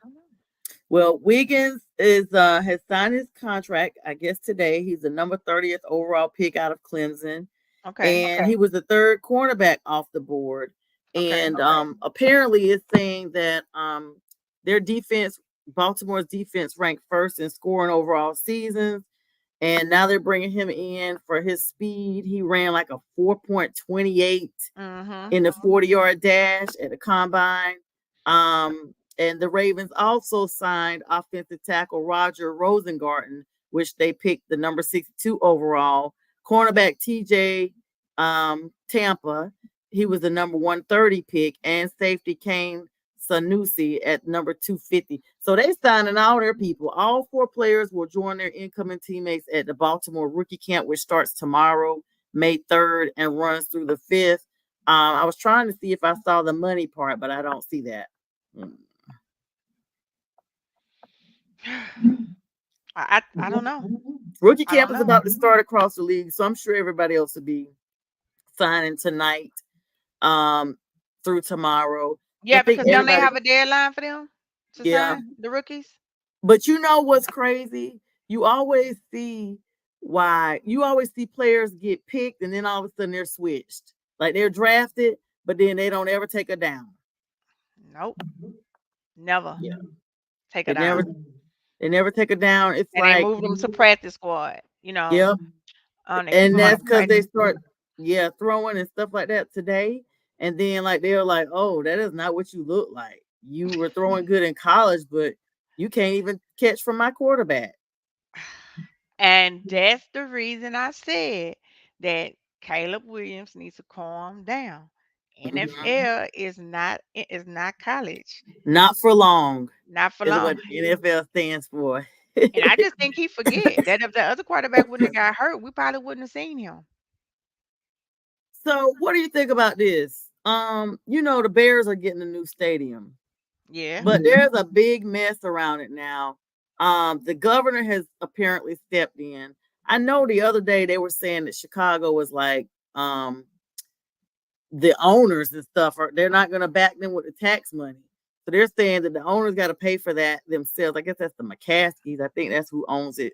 [SPEAKER 2] Well, Wiggins is has signed his contract, I guess today. He's the number 30th overall pick out of Clemson.
[SPEAKER 3] Okay.
[SPEAKER 2] And he was the third cornerback off the board.
[SPEAKER 3] Okay.
[SPEAKER 2] And apparently it's saying that their defense, Baltimore's defense, ranked first in scoring overall seasons. And now they're bringing him in for his speed. He ran like a 4.28 in the 40-yard dash at the combine. And the Ravens also signed offensive tackle Roger Rosengarten, which they picked the number 62 overall. Cornerback TJ Tampa, he was the number 130 pick, and safety Kane Sanusi at number 250. So they signing all their people. All four players will join their incoming teammates at the Baltimore rookie camp, which starts tomorrow, May 3rd, and runs through the 5th. I was trying to see if I saw the money part, but I don't see that.
[SPEAKER 3] I don't know.
[SPEAKER 2] Rookie camp is about to start across the league, so I'm sure everybody else will be signing tonight through tomorrow.
[SPEAKER 3] Yeah, because don't they have a deadline for them to sign the rookies?
[SPEAKER 2] But you know what's crazy? You always see players get picked and then all of a sudden they're switched. Like they're drafted, but then they don't ever take a down.
[SPEAKER 3] Nope. Never.
[SPEAKER 2] Yeah.
[SPEAKER 3] Take a down.
[SPEAKER 2] They never take a down. It's
[SPEAKER 3] and
[SPEAKER 2] like
[SPEAKER 3] they move them to practice squad, you know.
[SPEAKER 2] Yeah. And that's because they start throwing and stuff like that today. And then like they're like, oh, that is not what you look like. You were throwing good in college, but you can't even catch from my quarterback.
[SPEAKER 3] And that's the reason I said that Caleb Williams needs to calm down. NFL is not college.
[SPEAKER 2] Not for long.
[SPEAKER 3] Not for long.
[SPEAKER 2] What NFL stands for.
[SPEAKER 3] And I just think he forget that if the other quarterback wouldn't have got hurt, we probably wouldn't have seen him.
[SPEAKER 2] So what do you think about this? The Bears are getting a new stadium.
[SPEAKER 3] Yeah.
[SPEAKER 2] But there's a big mess around it now. The governor has apparently stepped in. I know the other day they were saying that Chicago was like the owners and stuff they're not going to back them with the tax money. So they're saying that the owners got to pay for that themselves. I guess that's the McCaskies. I think that's who owns it.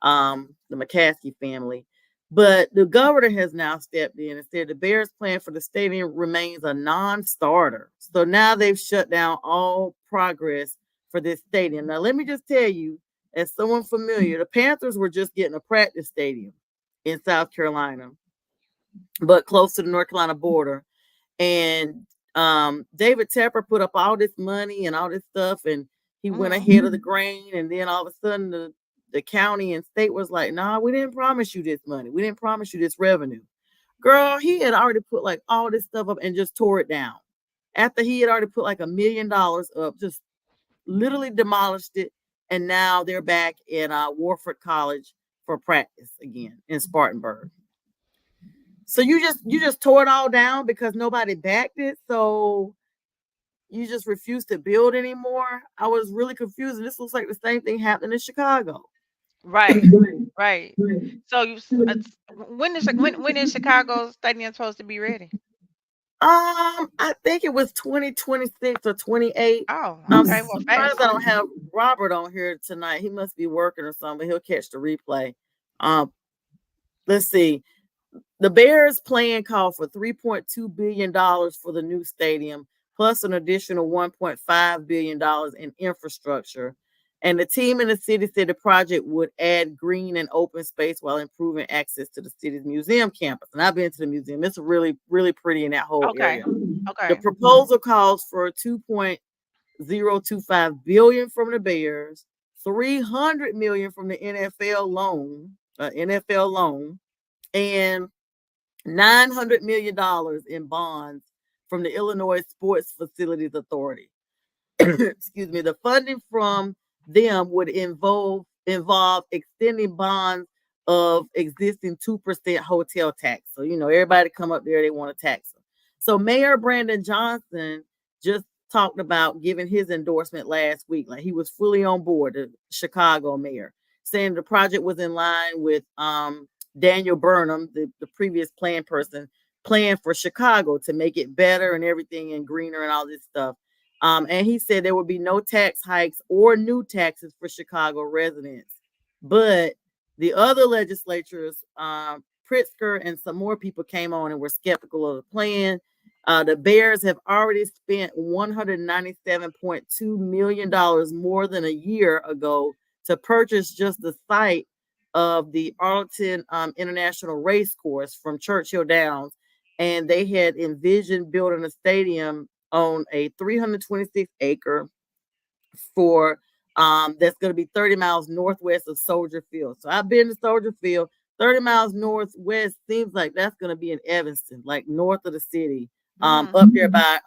[SPEAKER 2] The McCaskey family. But the governor has now stepped in and said the Bears' plan for the stadium remains a non-starter. So now they've shut down all progress for this stadium. Now, let me just tell you, as someone familiar, the Panthers were just getting a practice stadium in South Carolina, but close to the North Carolina border. And David Tepper put up all this money and all this stuff, and he went ahead of the grain. And then all of a sudden, the county and state was like, nah, we didn't promise you this money. We didn't promise you this revenue. Girl, he had already put like all this stuff up and just tore it down. After he had already put like $1 million up, just literally demolished it. And now they're back in Warford College for practice again in Spartanburg. So you just tore it all down because nobody backed it. So you just refuse to build anymore. I was really confused. And this looks like the same thing happened in Chicago.
[SPEAKER 3] Right. So when is Chicago stadium supposed to be ready?
[SPEAKER 2] I think it was 2026 or 28.
[SPEAKER 3] Oh, okay.
[SPEAKER 2] I'm surprised I don't have Robert on here tonight. He must be working or something. He'll catch the replay. Let's see. The Bears' plan called for $3.2 billion for the new stadium, plus an additional $1.5 billion in infrastructure. And the team in the city said the project would add green and open space while improving access to the city's museum campus. And I've been to the museum. It's really, really pretty in that whole area.
[SPEAKER 3] Okay.
[SPEAKER 2] The proposal calls for $2.025 billion from the Bears, $300 million from the NFL loan, and $900 million in bonds from the Illinois Sports Facilities Authority. Excuse me. The funding from them would involve extending bonds of existing 2% hotel tax. So, everybody come up there, they want to tax them. So Mayor Brandon Johnson just talked about giving his endorsement last week. Like he was fully on board, the Chicago mayor, saying the project was in line with Daniel Burnham, the previous plan for Chicago to make it better and everything and greener and all this stuff. And he said there would be no tax hikes or new taxes for Chicago residents. But the other legislatures, Pritzker and some more people came on and were skeptical of the plan. The Bears have already spent $197.2 million more than a year ago to purchase just the site of the Arlington International Race Course from Churchill Downs. And they had envisioned building a stadium on a 326-acre for that's going to be 30 miles northwest of Soldier Field. So I've been to Soldier Field. 30 miles northwest seems like that's going to be in Evanston, like north of the city, up there by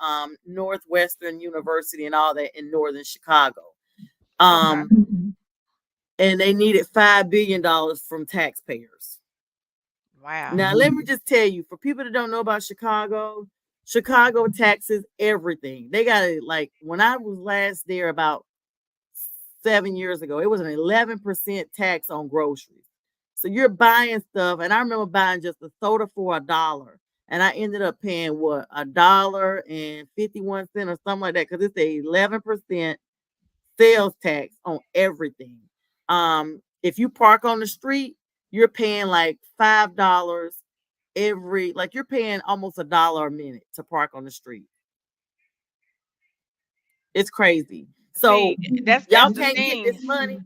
[SPEAKER 2] Northwestern University and all that in northern Chicago.
[SPEAKER 3] Okay.
[SPEAKER 2] And they needed $5 billion from taxpayers.
[SPEAKER 3] Wow.
[SPEAKER 2] Now, let me just tell you, for people that don't know about Chicago, Chicago taxes everything. They got it. Like when I was last there about 7 years ago, it was an 11% tax on groceries. So you're buying stuff, and I remember buying just a soda for $1, and I ended up paying what, $1.51 or something like that, because it's a 11% sales tax on everything. If you park on the street, you're paying like $5 like you're paying almost $1 a minute to park on the street. It's crazy. So
[SPEAKER 3] See, that's
[SPEAKER 2] y'all
[SPEAKER 3] the
[SPEAKER 2] can't get
[SPEAKER 3] thing.
[SPEAKER 2] this money.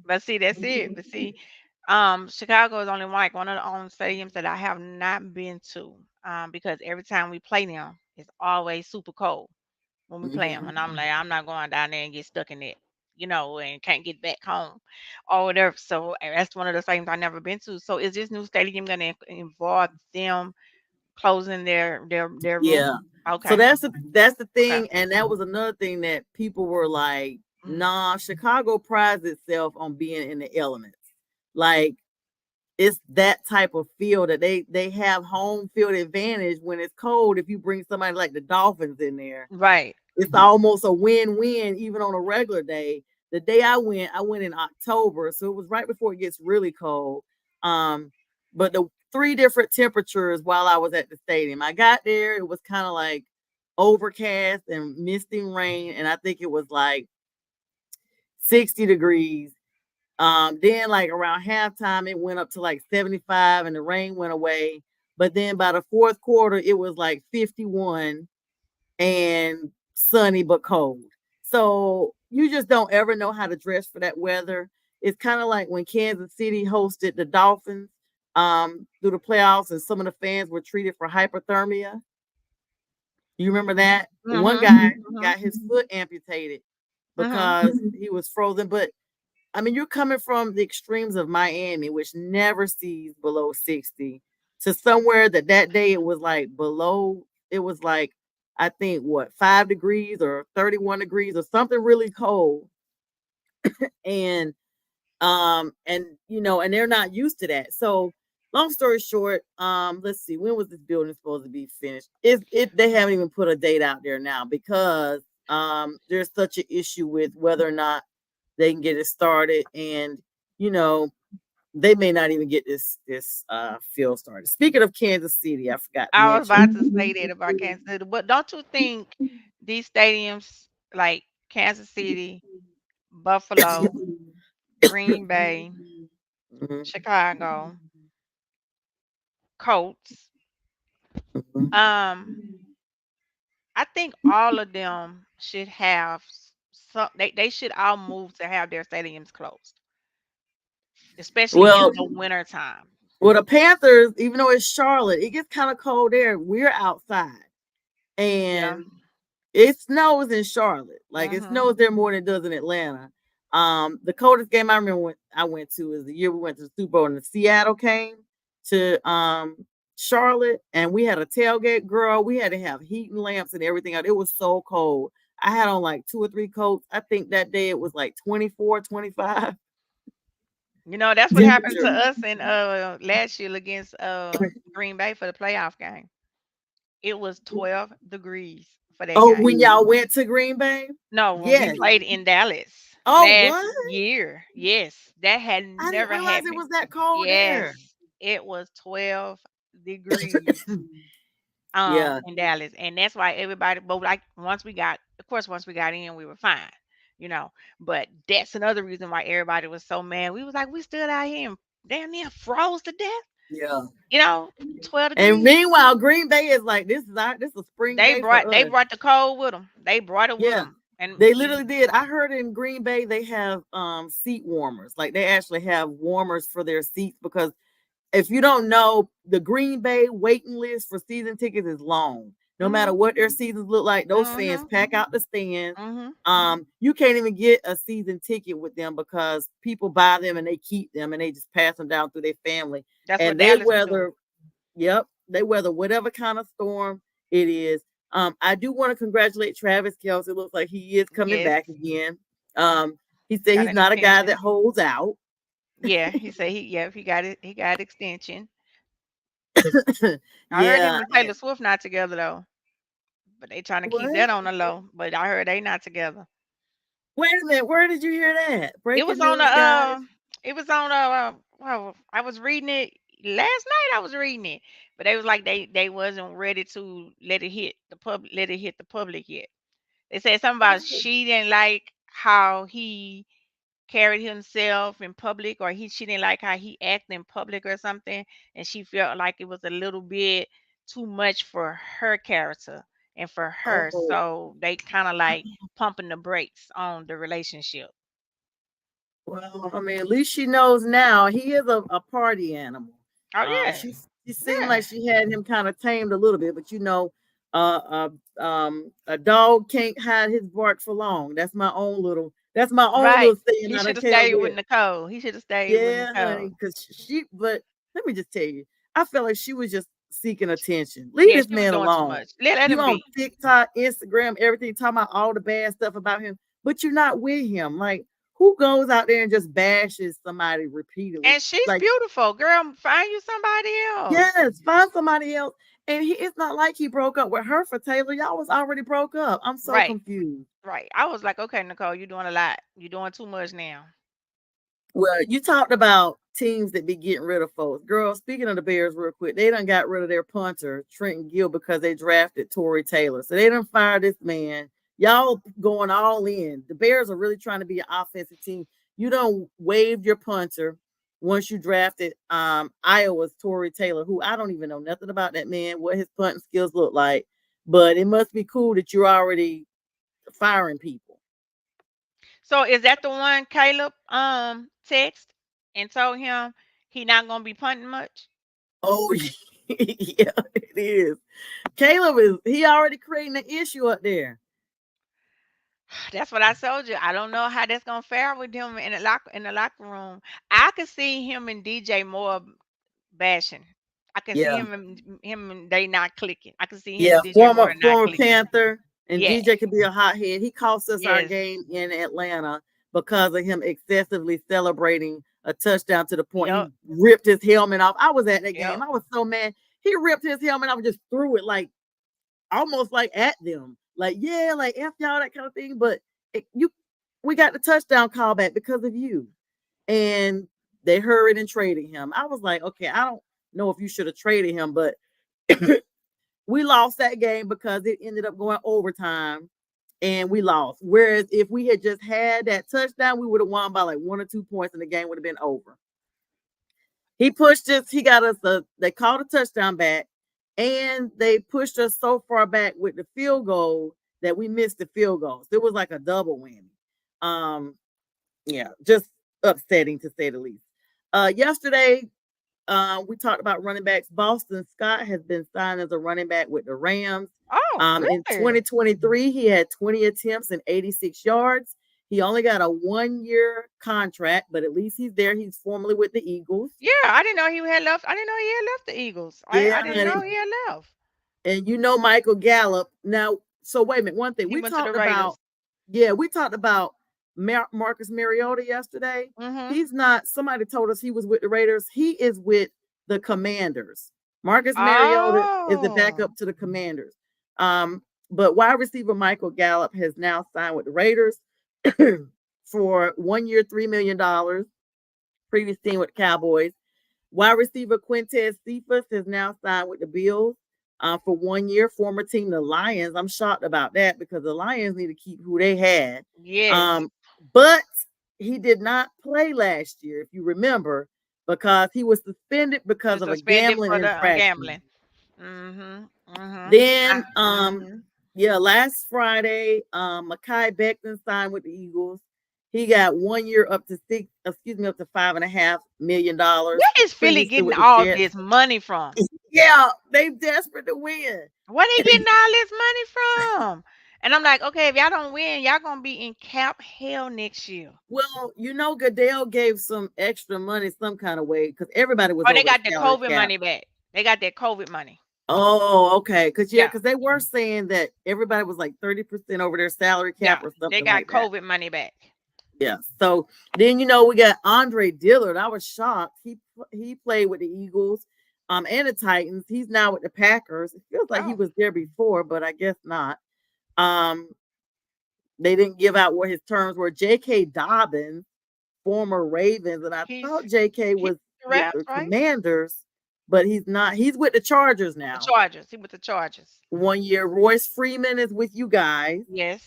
[SPEAKER 3] But see, that's it. But see, Chicago is only like one of the only stadiums that I have not been to. Because every time we play them, it's always super cold when we play them, and I'm like, I'm not going down there and get stuck in it, and can't get back home or whatever. So that's one of the stadiums I've never been to. So is this new stadium going to involve them closing their roof?
[SPEAKER 2] Yeah. So
[SPEAKER 3] Okay.
[SPEAKER 2] that's the
[SPEAKER 3] Okay.
[SPEAKER 2] thing, and that was another thing that people were like,
[SPEAKER 3] Mm.
[SPEAKER 2] nah, Chicago prides itself on being in the elements. Like it's that type of field that they have home field advantage when it's cold. If you bring somebody like the Dolphins in there,
[SPEAKER 3] Right.
[SPEAKER 2] it's almost a win-win even on a regular day. The day I went in October, so it was right before it gets really cold. But the three different temperatures while I was at the stadium. I got there, it was kind of like overcast and misting rain, and I think it was like 60 degrees. Then like around halftime, it went up to like 75 and the rain went away. But then by the fourth quarter, it was like 51 and sunny but cold. So you just don't ever know how to dress for that weather. It's kind of like when Kansas City hosted the Dolphins through the playoffs, and some of the fans were treated for hypothermia. You remember that? One
[SPEAKER 3] Mhm.
[SPEAKER 2] guy
[SPEAKER 3] Mhm.
[SPEAKER 2] got his foot amputated
[SPEAKER 3] Mhm.
[SPEAKER 2] because he was frozen. But I mean, you're coming from the extremes of Miami, which never sees below 60, to somewhere that day it was like below, it was like, I think what, 5 degrees or 31 degrees or something really cold. And and they're not used to that. So long story short, let's see, when was this building supposed to be finished? They haven't even put a date out there now because there's such an issue with whether or not they can get it started, and you know they may not even get this field started. Speaking of Kansas City, I forgot to
[SPEAKER 3] I was about to
[SPEAKER 2] mention.
[SPEAKER 3] say that about Kansas City, but don't you think these stadiums like Kansas City, Buffalo, Green Bay,
[SPEAKER 2] Mhm,
[SPEAKER 3] Chicago, Colts,
[SPEAKER 2] mhm.
[SPEAKER 3] um, I think all of them should have some. They should all move to have their stadiums closed, especially in
[SPEAKER 2] Well,
[SPEAKER 3] the winter time.
[SPEAKER 2] the Panthers, even though it's Charlotte, it gets kind of cold there. We're outside,
[SPEAKER 3] Yeah.
[SPEAKER 2] and it snows in Charlotte. Like it
[SPEAKER 3] Mhm.
[SPEAKER 2] snows there more than it does in Atlanta. The coldest game I remember when I went to is the year we went to the Super Bowl and the Seattle came to Charlotte, and we had a tailgate. Girl, we had to have heating lamps and everything out. It was so cold. I had on like two or three coats. I think that day it was like 24, 25
[SPEAKER 3] That's what happened to
[SPEAKER 2] temperature.
[SPEAKER 3] us in last year against Green Bay for the playoff game. It was 12 degrees. for that
[SPEAKER 2] Oh,
[SPEAKER 3] game.
[SPEAKER 2] when y'all went to Green Bay?
[SPEAKER 3] No, when we
[SPEAKER 2] Yes.
[SPEAKER 3] played in Dallas
[SPEAKER 2] Oh,
[SPEAKER 3] last
[SPEAKER 2] what?
[SPEAKER 3] year. Yes, that had
[SPEAKER 2] I didn't
[SPEAKER 3] never
[SPEAKER 2] realize it
[SPEAKER 3] happened.
[SPEAKER 2] was that cold there.
[SPEAKER 3] Yes, it was 12 degrees
[SPEAKER 2] Yeah,
[SPEAKER 3] in Dallas. And that's why everybody, but like once we got, of course, once we got in, we were fine, you know. But that's another reason why everybody was so mad. We was like, we stood out here and damn near froze to death,
[SPEAKER 2] yeah.
[SPEAKER 3] you know, 12
[SPEAKER 2] And
[SPEAKER 3] degrees.
[SPEAKER 2] meanwhile, Green Bay is like, this is a spring day for
[SPEAKER 3] They
[SPEAKER 2] us.
[SPEAKER 3] brought the cold with them. They brought it with
[SPEAKER 2] Yeah.
[SPEAKER 3] them. And
[SPEAKER 2] They literally did. I heard in Green Bay they have seat warmers. Like they actually have warmers for their seats because if you don't know, the Green Bay waiting list for season tickets is long. No matter
[SPEAKER 3] mhm,
[SPEAKER 2] what their seasons look like, those fans
[SPEAKER 3] mhm,
[SPEAKER 2] pack out the stands.
[SPEAKER 3] mhm.
[SPEAKER 2] You can't even get a season ticket with them because people buy them and they keep them and they just pass them down through their family.
[SPEAKER 3] That's what
[SPEAKER 2] And they
[SPEAKER 3] Dallas was doing.
[SPEAKER 2] weather, yep, they weather whatever kind of storm it is. I do want to congratulate Travis Kelce. It looks like he is coming
[SPEAKER 3] Yes,
[SPEAKER 2] back again. He said
[SPEAKER 3] got
[SPEAKER 2] he's
[SPEAKER 3] an
[SPEAKER 2] not a guy
[SPEAKER 3] extension.
[SPEAKER 2] that holds out.
[SPEAKER 3] Yeah, he said he got it. He got extension. I heard him
[SPEAKER 2] Yeah.
[SPEAKER 3] and Taylor Swift not together though, but they trying to keep
[SPEAKER 2] What?
[SPEAKER 3] that on the low. But I heard they not together.
[SPEAKER 2] Wait a minute, where did you hear that?
[SPEAKER 3] It was
[SPEAKER 2] Breaking
[SPEAKER 3] on the
[SPEAKER 2] news, guys.
[SPEAKER 3] it was on well, I was reading it last night. I was reading it, but they was like they wasn't ready to let it hit the public yet. They said something about
[SPEAKER 2] Oh,
[SPEAKER 3] she didn't like how he carried himself in public, or she didn't like how he acted in public or something, and she felt like it was a little bit too much for her character and for her,
[SPEAKER 2] oh,
[SPEAKER 3] so they kind of like pumping the brakes on the relationship.
[SPEAKER 2] well, I mean, at least she knows now he is a party animal.
[SPEAKER 3] Oh yeah,
[SPEAKER 2] She seemed
[SPEAKER 3] yeah,
[SPEAKER 2] like she had him kind of tamed a little bit, but a dog can't hide his bark for long. That's my own
[SPEAKER 3] right.
[SPEAKER 2] little saying
[SPEAKER 3] He
[SPEAKER 2] I done
[SPEAKER 3] should have
[SPEAKER 2] came up
[SPEAKER 3] stayed with
[SPEAKER 2] with.
[SPEAKER 3] Nicole. He should have stayed with
[SPEAKER 2] Yeah,
[SPEAKER 3] Nicole.
[SPEAKER 2] honey, because but let me just tell you, I felt like she was just seeking attention. Leave
[SPEAKER 3] Yeah,
[SPEAKER 2] this
[SPEAKER 3] she was
[SPEAKER 2] man
[SPEAKER 3] doing too
[SPEAKER 2] alone.
[SPEAKER 3] much. Let
[SPEAKER 2] You
[SPEAKER 3] him
[SPEAKER 2] on
[SPEAKER 3] be.
[SPEAKER 2] TikTok, Instagram, everything, talking about all the bad stuff about him, but you're not with him. Like, who goes out there and just bashes somebody repeatedly?
[SPEAKER 3] And she's
[SPEAKER 2] Like,
[SPEAKER 3] beautiful, girl. Find you somebody else.
[SPEAKER 2] yes, find somebody else. And it's not like he broke up with her for Taylor. Y'all was already broke up. I'm so
[SPEAKER 3] Right,
[SPEAKER 2] confused.
[SPEAKER 3] right. I was like, okay, Nicole, you're doing a lot. You're doing too much now.
[SPEAKER 2] Well, you talked about teams that be getting rid of folks. Girl, speaking of the Bears, real quick, they done got rid of their punter, Trenton Gill, because they drafted Torrey Taylor. So they done fired this man. Y'all going all in. The Bears are really trying to be an offensive team. You don't waive your punter once you drafted Iowa's Torrey Taylor, who I don't even know nothing about that man, what his punting skills look like. But it must be cool that you're already firing people.
[SPEAKER 3] So is that the one Caleb text and told him he not gonna be punting much?
[SPEAKER 2] Oh, yeah, it is. Caleb he already creating an issue up there.
[SPEAKER 3] That's what I told you. I don't know how that's gonna fare with him in the locker room. I could see him and DJ Moore bashing. I can see
[SPEAKER 2] Yeah.
[SPEAKER 3] him and they not clicking. I can see him
[SPEAKER 2] Yeah.
[SPEAKER 3] and DJ
[SPEAKER 2] Former
[SPEAKER 3] Moore not
[SPEAKER 2] former
[SPEAKER 3] clicking.
[SPEAKER 2] Panther and
[SPEAKER 3] Yeah.
[SPEAKER 2] DJ could be a hothead. He cost us our
[SPEAKER 3] Yes.
[SPEAKER 2] game in Atlanta because of him excessively celebrating a touchdown to the point
[SPEAKER 3] Yep.
[SPEAKER 2] he ripped his helmet off. I was at that game.
[SPEAKER 3] Yep.
[SPEAKER 2] I was so mad. He ripped his helmet off and just threw it like almost like at them. Like, yeah, like F y'all, that kind of thing. But we got the touchdown call back because of you. And they hurried and traded him. I was like, okay, I don't know if you should have traded him, but we lost that game because it ended up going overtime and we lost. Whereas if we had just had that touchdown, we would have won by like 1 or 2 points and the game would have been over. He pushed us, he got us they called a touchdown back and they pushed us so far back with the field goal that we missed the field goals. It was like a double whammy. Yeah, just upsetting to say the least. Yesterday, we talked about running backs. Boston Scott has been signed as a running back with the Rams.
[SPEAKER 3] Oh,
[SPEAKER 2] In
[SPEAKER 3] really?
[SPEAKER 2] 2023, he had 20 attempts and 86 yards. He only got a 1-year contract, but at least he's there. He's formerly with the Eagles.
[SPEAKER 3] Yeah, I didn't know he had left. I didn't know he had left the Eagles.
[SPEAKER 2] Yeah,
[SPEAKER 3] I didn't
[SPEAKER 2] honey.
[SPEAKER 3] know he had left.
[SPEAKER 2] And you know Michael Gallup. Now, so wait a minute. One thing
[SPEAKER 3] He
[SPEAKER 2] we
[SPEAKER 3] went to the
[SPEAKER 2] talked about,
[SPEAKER 3] Raiders.
[SPEAKER 2] we talked about Marcus Mariota yesterday.
[SPEAKER 3] Mm-hmm.
[SPEAKER 2] He's not, somebody told us he was with the Raiders. He is with the Commanders. Marcus Mariota is the
[SPEAKER 3] Oh.
[SPEAKER 2] backup to the Commanders. Um, but wide receiver Michael Gallup has now signed with the Raiders for 1 year, $3 million. Previous team with the Cowboys. Wide receiver Quintez Cephas has now signed with the Bills for 1 year. Former team, the Lions. I'm shocked about that because the Lions need to keep who they had.
[SPEAKER 3] Yes.
[SPEAKER 2] But he did not play last year, if you remember, because he was suspended
[SPEAKER 3] He
[SPEAKER 2] because
[SPEAKER 3] was
[SPEAKER 2] of a
[SPEAKER 3] suspended
[SPEAKER 2] gambling
[SPEAKER 3] for the
[SPEAKER 2] infraction.
[SPEAKER 3] gambling. Mhm. Mhm.
[SPEAKER 2] Then,
[SPEAKER 3] Mhm.
[SPEAKER 2] yeah, last Friday, Mekhi Becton signed with the Eagles. He got 1 year up to up to $5.5 million.
[SPEAKER 3] Where is Philly
[SPEAKER 2] Previously
[SPEAKER 3] getting
[SPEAKER 2] with the
[SPEAKER 3] all
[SPEAKER 2] Jets.
[SPEAKER 3] this money from?
[SPEAKER 2] Yeah, they desperate to win.
[SPEAKER 3] Where they getting all this money from? And I'm like, okay, if y'all don't win, y'all gonna be in cap hell next year.
[SPEAKER 2] Well, Goodell gave some extra money some kind of way because everybody was
[SPEAKER 3] Oh, they
[SPEAKER 2] over the
[SPEAKER 3] got the
[SPEAKER 2] salary
[SPEAKER 3] COVID
[SPEAKER 2] cap.
[SPEAKER 3] money back. They got that COVID money.
[SPEAKER 2] Oh, okay.
[SPEAKER 3] Yeah.
[SPEAKER 2] Because they were saying that everybody was like 30% over their salary cap
[SPEAKER 3] Yeah.
[SPEAKER 2] or
[SPEAKER 3] They
[SPEAKER 2] something
[SPEAKER 3] got
[SPEAKER 2] like that.
[SPEAKER 3] COVID money back.
[SPEAKER 2] Yeah. So then we got Andre Dillard. I was shocked. He played with the Eagles, and the Titans. He's now with the Packers. It feels like he
[SPEAKER 3] Oh.
[SPEAKER 2] was there before, but I guess not. They didn't give out what his terms were. J.K. Dobbins, former Ravens, and I
[SPEAKER 3] He's
[SPEAKER 2] thought J.K.
[SPEAKER 3] he's
[SPEAKER 2] was with
[SPEAKER 3] Rams,
[SPEAKER 2] the
[SPEAKER 3] right?
[SPEAKER 2] Commanders, but he's not. He's with the Chargers
[SPEAKER 3] The
[SPEAKER 2] now.
[SPEAKER 3] Chargers. He with the Chargers.
[SPEAKER 2] 1 year. Royce Freeman is with you guys.
[SPEAKER 3] Yes.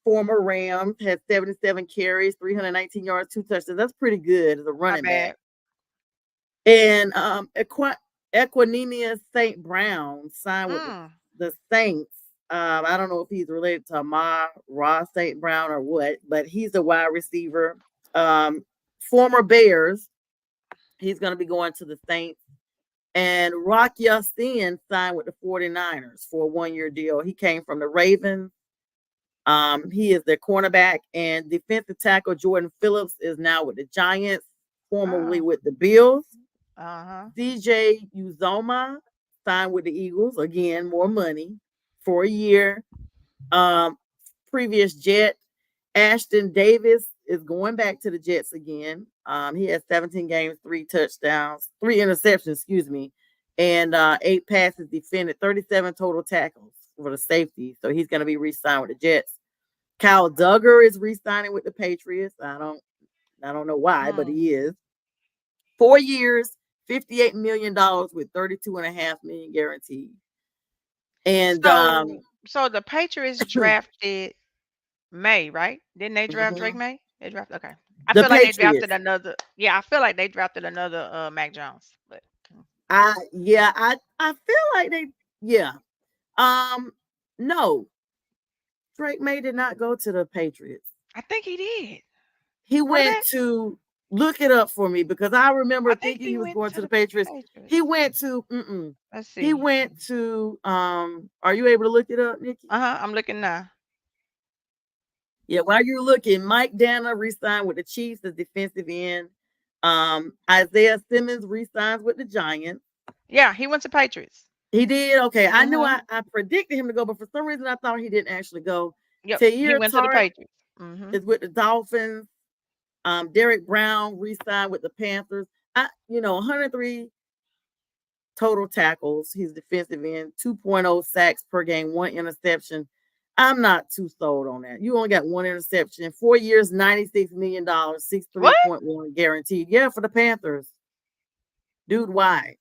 [SPEAKER 2] Former Rams, had 77 carries, 319 yards, 2 touchdowns. That's pretty good as a
[SPEAKER 3] Not
[SPEAKER 2] running
[SPEAKER 3] bad.
[SPEAKER 2] back. And Equanimeous St. Brown signed with the Saints. I don't know if he's related to Amar Ross St. Brown or what, but he's a wide receiver. Former Bears. He's going to be going to the Saints. And Rock Ya-Sin signed with the 49ers for a 1 year deal. He came from the Ravens. He is their cornerback, and defensive tackle Jordan Phillips is now with the Giants, formerly with the Bills. CJ Uzoma signed with the Eagles. Again, more money for a year. Previous Jet Ashton Davis is going back to the Jets again. He has 17 games, 3 touchdowns, 3 interceptions, excuse me, and 8 passes defended, 37 total tackles for the safety. So he's going to be re-signed with the Jets. Kyle Duggar is re-signing with the Patriots. I don't know why, but he is. 4 years, $58 million with $32.5 million guaranteed. And
[SPEAKER 3] so the Patriots drafted May, right? Didn't they draft Drake May? They drafted okay. I feel like they drafted another. Yeah, I feel like they drafted another Mac Jones. But
[SPEAKER 2] I feel like they no. Drake May did not go to the Patriots.
[SPEAKER 3] I think he did.
[SPEAKER 2] He went to look it up for me because I remember thinking he was going to the Patriots. He went to
[SPEAKER 3] Let's see.
[SPEAKER 2] He went to are you able to look it up, Nikki?
[SPEAKER 3] I'm looking now.
[SPEAKER 2] Yeah, while you're looking, Mike Danna re-signed with the Chiefs as defensive end. Isaiah Simmons re-signs with the Giants.
[SPEAKER 3] Yeah, he went to Patriots.
[SPEAKER 2] He did? Okay. I knew I predicted him to go, but for some reason I thought he didn't actually go.
[SPEAKER 3] Yep, he
[SPEAKER 2] Tahir
[SPEAKER 3] went
[SPEAKER 2] Tart
[SPEAKER 3] to the Patriots.
[SPEAKER 2] is with the Dolphins. Derek Brown re-signed with the Panthers. 103 total tackles. He's defensive end, 2.0 sacks per game, 1 interception. I'm not too sold on that. You only got 1 interception. 4 years, $96 million, 63.1 guaranteed. Yeah, for the Panthers. Dude, why?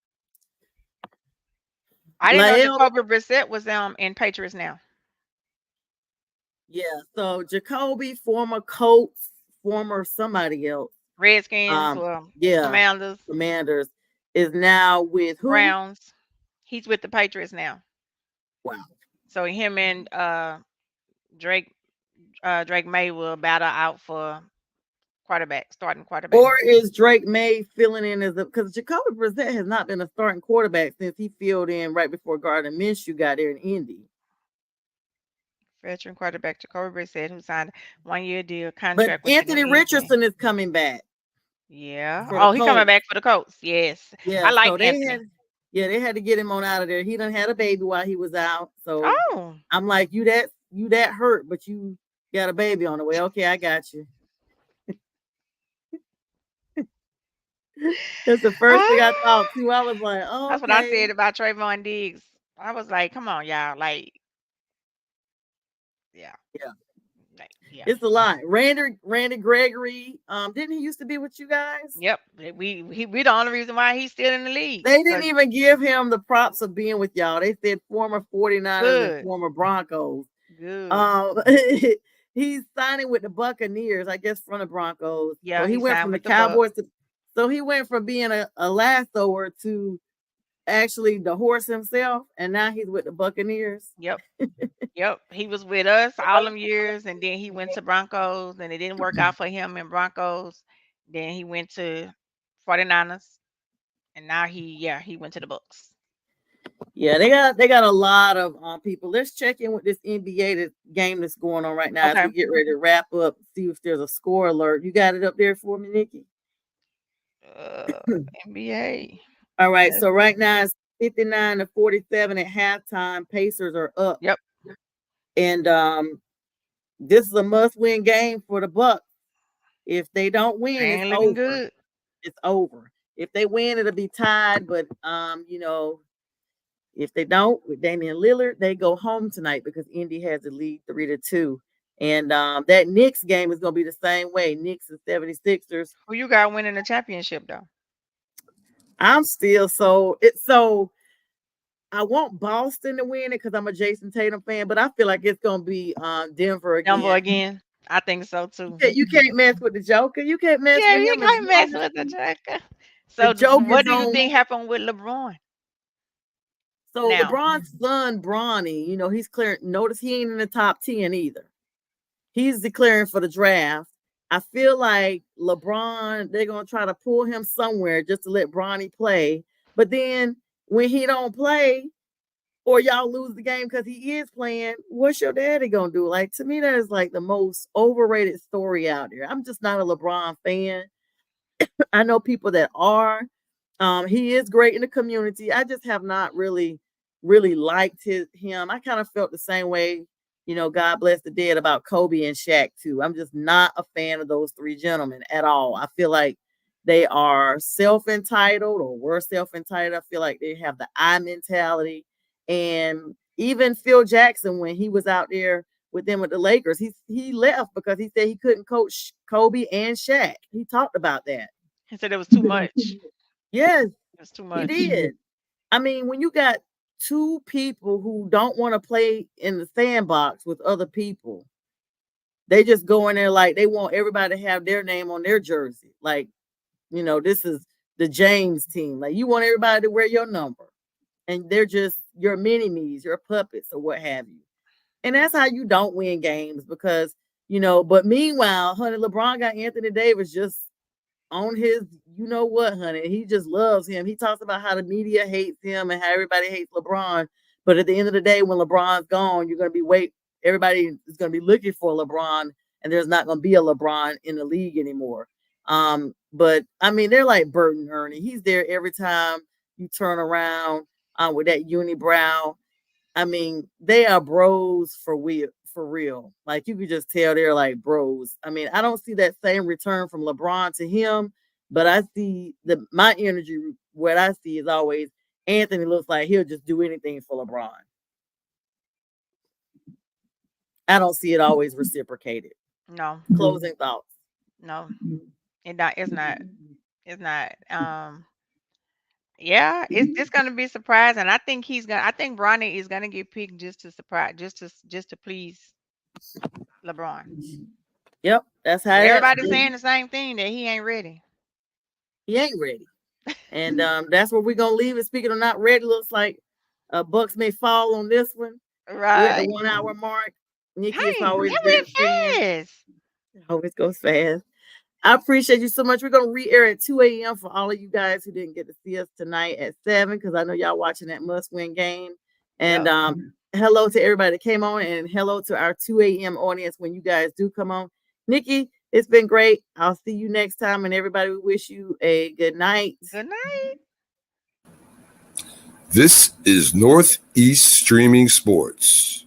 [SPEAKER 3] I didn't know Jacoby Brissett was in Patriots now.
[SPEAKER 2] Yeah, so Jacoby, former Colts, former somebody else.
[SPEAKER 3] Redskins,
[SPEAKER 2] Commanders is now with who?
[SPEAKER 3] Browns. He's with the Patriots now.
[SPEAKER 2] Wow.
[SPEAKER 3] So him and Drake May will battle out for starting quarterback.
[SPEAKER 2] Or is Drake May filling in because Jacoby Brissett has not been a starting quarterback since he filled in right before Gardner Minshew got there in Indy.
[SPEAKER 3] Veteran quarterback Jacoby Brissett, who signed a 1 year deal contract
[SPEAKER 2] with Anthony Richardson is coming back.
[SPEAKER 3] Yeah. Oh, he's coming back for the Colts. Yes.
[SPEAKER 2] Yeah.
[SPEAKER 3] I like Anthony.
[SPEAKER 2] They had to get him on out of there. He done had a baby while he was out. So I'm like, you that hurt, but you got a baby on the way. Okay, I got you. That's the first thing I thought too. I was like, oh,
[SPEAKER 3] that's what I said about Trayvon Diggs. I was like, come on, y'all. Like, Yeah.
[SPEAKER 2] Yeah.
[SPEAKER 3] Yeah.
[SPEAKER 2] It's a lot. Randy Gregory, didn't he used to be with you guys?
[SPEAKER 3] Yep. We the only reason why he's still in the league.
[SPEAKER 2] They didn't even give him the props of being with y'all. They said former 49ers and former Broncos.
[SPEAKER 3] Good.
[SPEAKER 2] He's signing with the Buccaneers, I guess, from the Broncos.
[SPEAKER 3] Yeah,
[SPEAKER 2] so he went from the Cowboys so he went from being a lassoer to actually the horse himself, and now he's with the Buccaneers.
[SPEAKER 3] Yep. Yep. He was with us all them years, and then he went to Broncos, and it didn't work out for him in Broncos. Then he went to 49ers, and now he went to the Bucks.
[SPEAKER 2] Yeah, they got a lot of people. Let's check in with this NBA game that's going on right now as we get ready to wrap up. See if there's a score alert. You got it up there for me, Nikki?
[SPEAKER 3] NBA.
[SPEAKER 2] All right. So right now it's 59-47 at halftime. Pacers are up.
[SPEAKER 3] Yep.
[SPEAKER 2] And this is a must-win game for the Bucks. If they don't win, it's over.
[SPEAKER 3] Good.
[SPEAKER 2] It's over. If they win, it'll be tied. But if they don't, with Damian Lillard, they go home tonight because Indy has the lead 3-2. And that Knicks game is going to be the same way. Knicks and 76ers.
[SPEAKER 3] Who you got winning the championship, though?
[SPEAKER 2] I'm still I want Boston to win it because I'm a Jason Tatum fan, but I feel like it's going to be Denver again.
[SPEAKER 3] Denver again. I think so, too.
[SPEAKER 2] You can't mess with the Joker. You can't mess with him.
[SPEAKER 3] You can't mess with the Joker. So what do you think happened with LeBron?
[SPEAKER 2] So LeBron's son, Bronny, he's clearing. Notice he ain't in the top 10 either. He's declaring for the draft. I feel like LeBron, they're going to try to pull him somewhere just to let Bronny play. But then when he don't play or y'all lose the game because he is playing, what's your daddy going to do? Like, to me, that is like the most overrated story out there. I'm just not a LeBron fan. I know people that are. He is great in the community. I just have not really liked him. I kind of felt the same way, God bless the dead, about Kobe and Shaq too. I'm just not a fan of those three gentlemen at all. I feel like they are self-entitled or were self-entitled. I feel like they have the I mentality. And even Phil Jackson, when he was out there with them with the Lakers, he left because he said he couldn't coach Kobe and Shaq. He talked about that.
[SPEAKER 3] He said it was too much.
[SPEAKER 2] Yes,
[SPEAKER 3] it was too much.
[SPEAKER 2] He did. I mean, when you got two people who don't want to play in the sandbox with other people, they just go in there like they want everybody to have their name on their jersey. Like, this is the James team. Like, you want everybody to wear your number. And they're just your mini-me's, your puppets, or what have you. And that's how you don't win games because, but meanwhile, honey, LeBron got Anthony Davis just on his, honey. He just loves him. He talks about how the media hates him and how everybody hates LeBron. But at the end of the day, when LeBron's gone, you're going to be everybody is going to be looking for LeBron, and there's not going to be a LeBron in the league anymore. But I mean, they're like Bert and Ernie. He's there every time you turn around with that unibrow. I mean, they are bros for real. Like, you could just tell they're like bros. I mean, I don't see that same return from LeBron to him, but I see my energy. What I see is always Anthony looks like he'll just do anything for LeBron. I don't see it always reciprocated.
[SPEAKER 3] No.
[SPEAKER 2] Closing thoughts.
[SPEAKER 3] No. It's not. Yeah, it's gonna be surprising. I think Bronny is gonna get picked just to surprise, just to please LeBron.
[SPEAKER 2] Yep, that's how
[SPEAKER 3] everybody's saying the same thing, that he ain't ready.
[SPEAKER 2] He ain't ready. And that's where we're gonna leave it. Speaking of not ready, looks like Bucks may fall on this one.
[SPEAKER 3] Right.
[SPEAKER 2] We're at the 1 hour mark. Nikki is always
[SPEAKER 3] went fast.
[SPEAKER 2] Always goes fast. I appreciate you so much. We're going to re-air at 2 a.m. for all of you guys who didn't get to see us tonight at 7, because I know y'all watching that must-win game. And hello to everybody that came on, and hello to our 2 a.m. audience when you guys do come on. Nikki, it's been great. I'll see you next time, and everybody, we wish you a good night.
[SPEAKER 3] Good night.
[SPEAKER 4] This is Northeast Streaming Sports.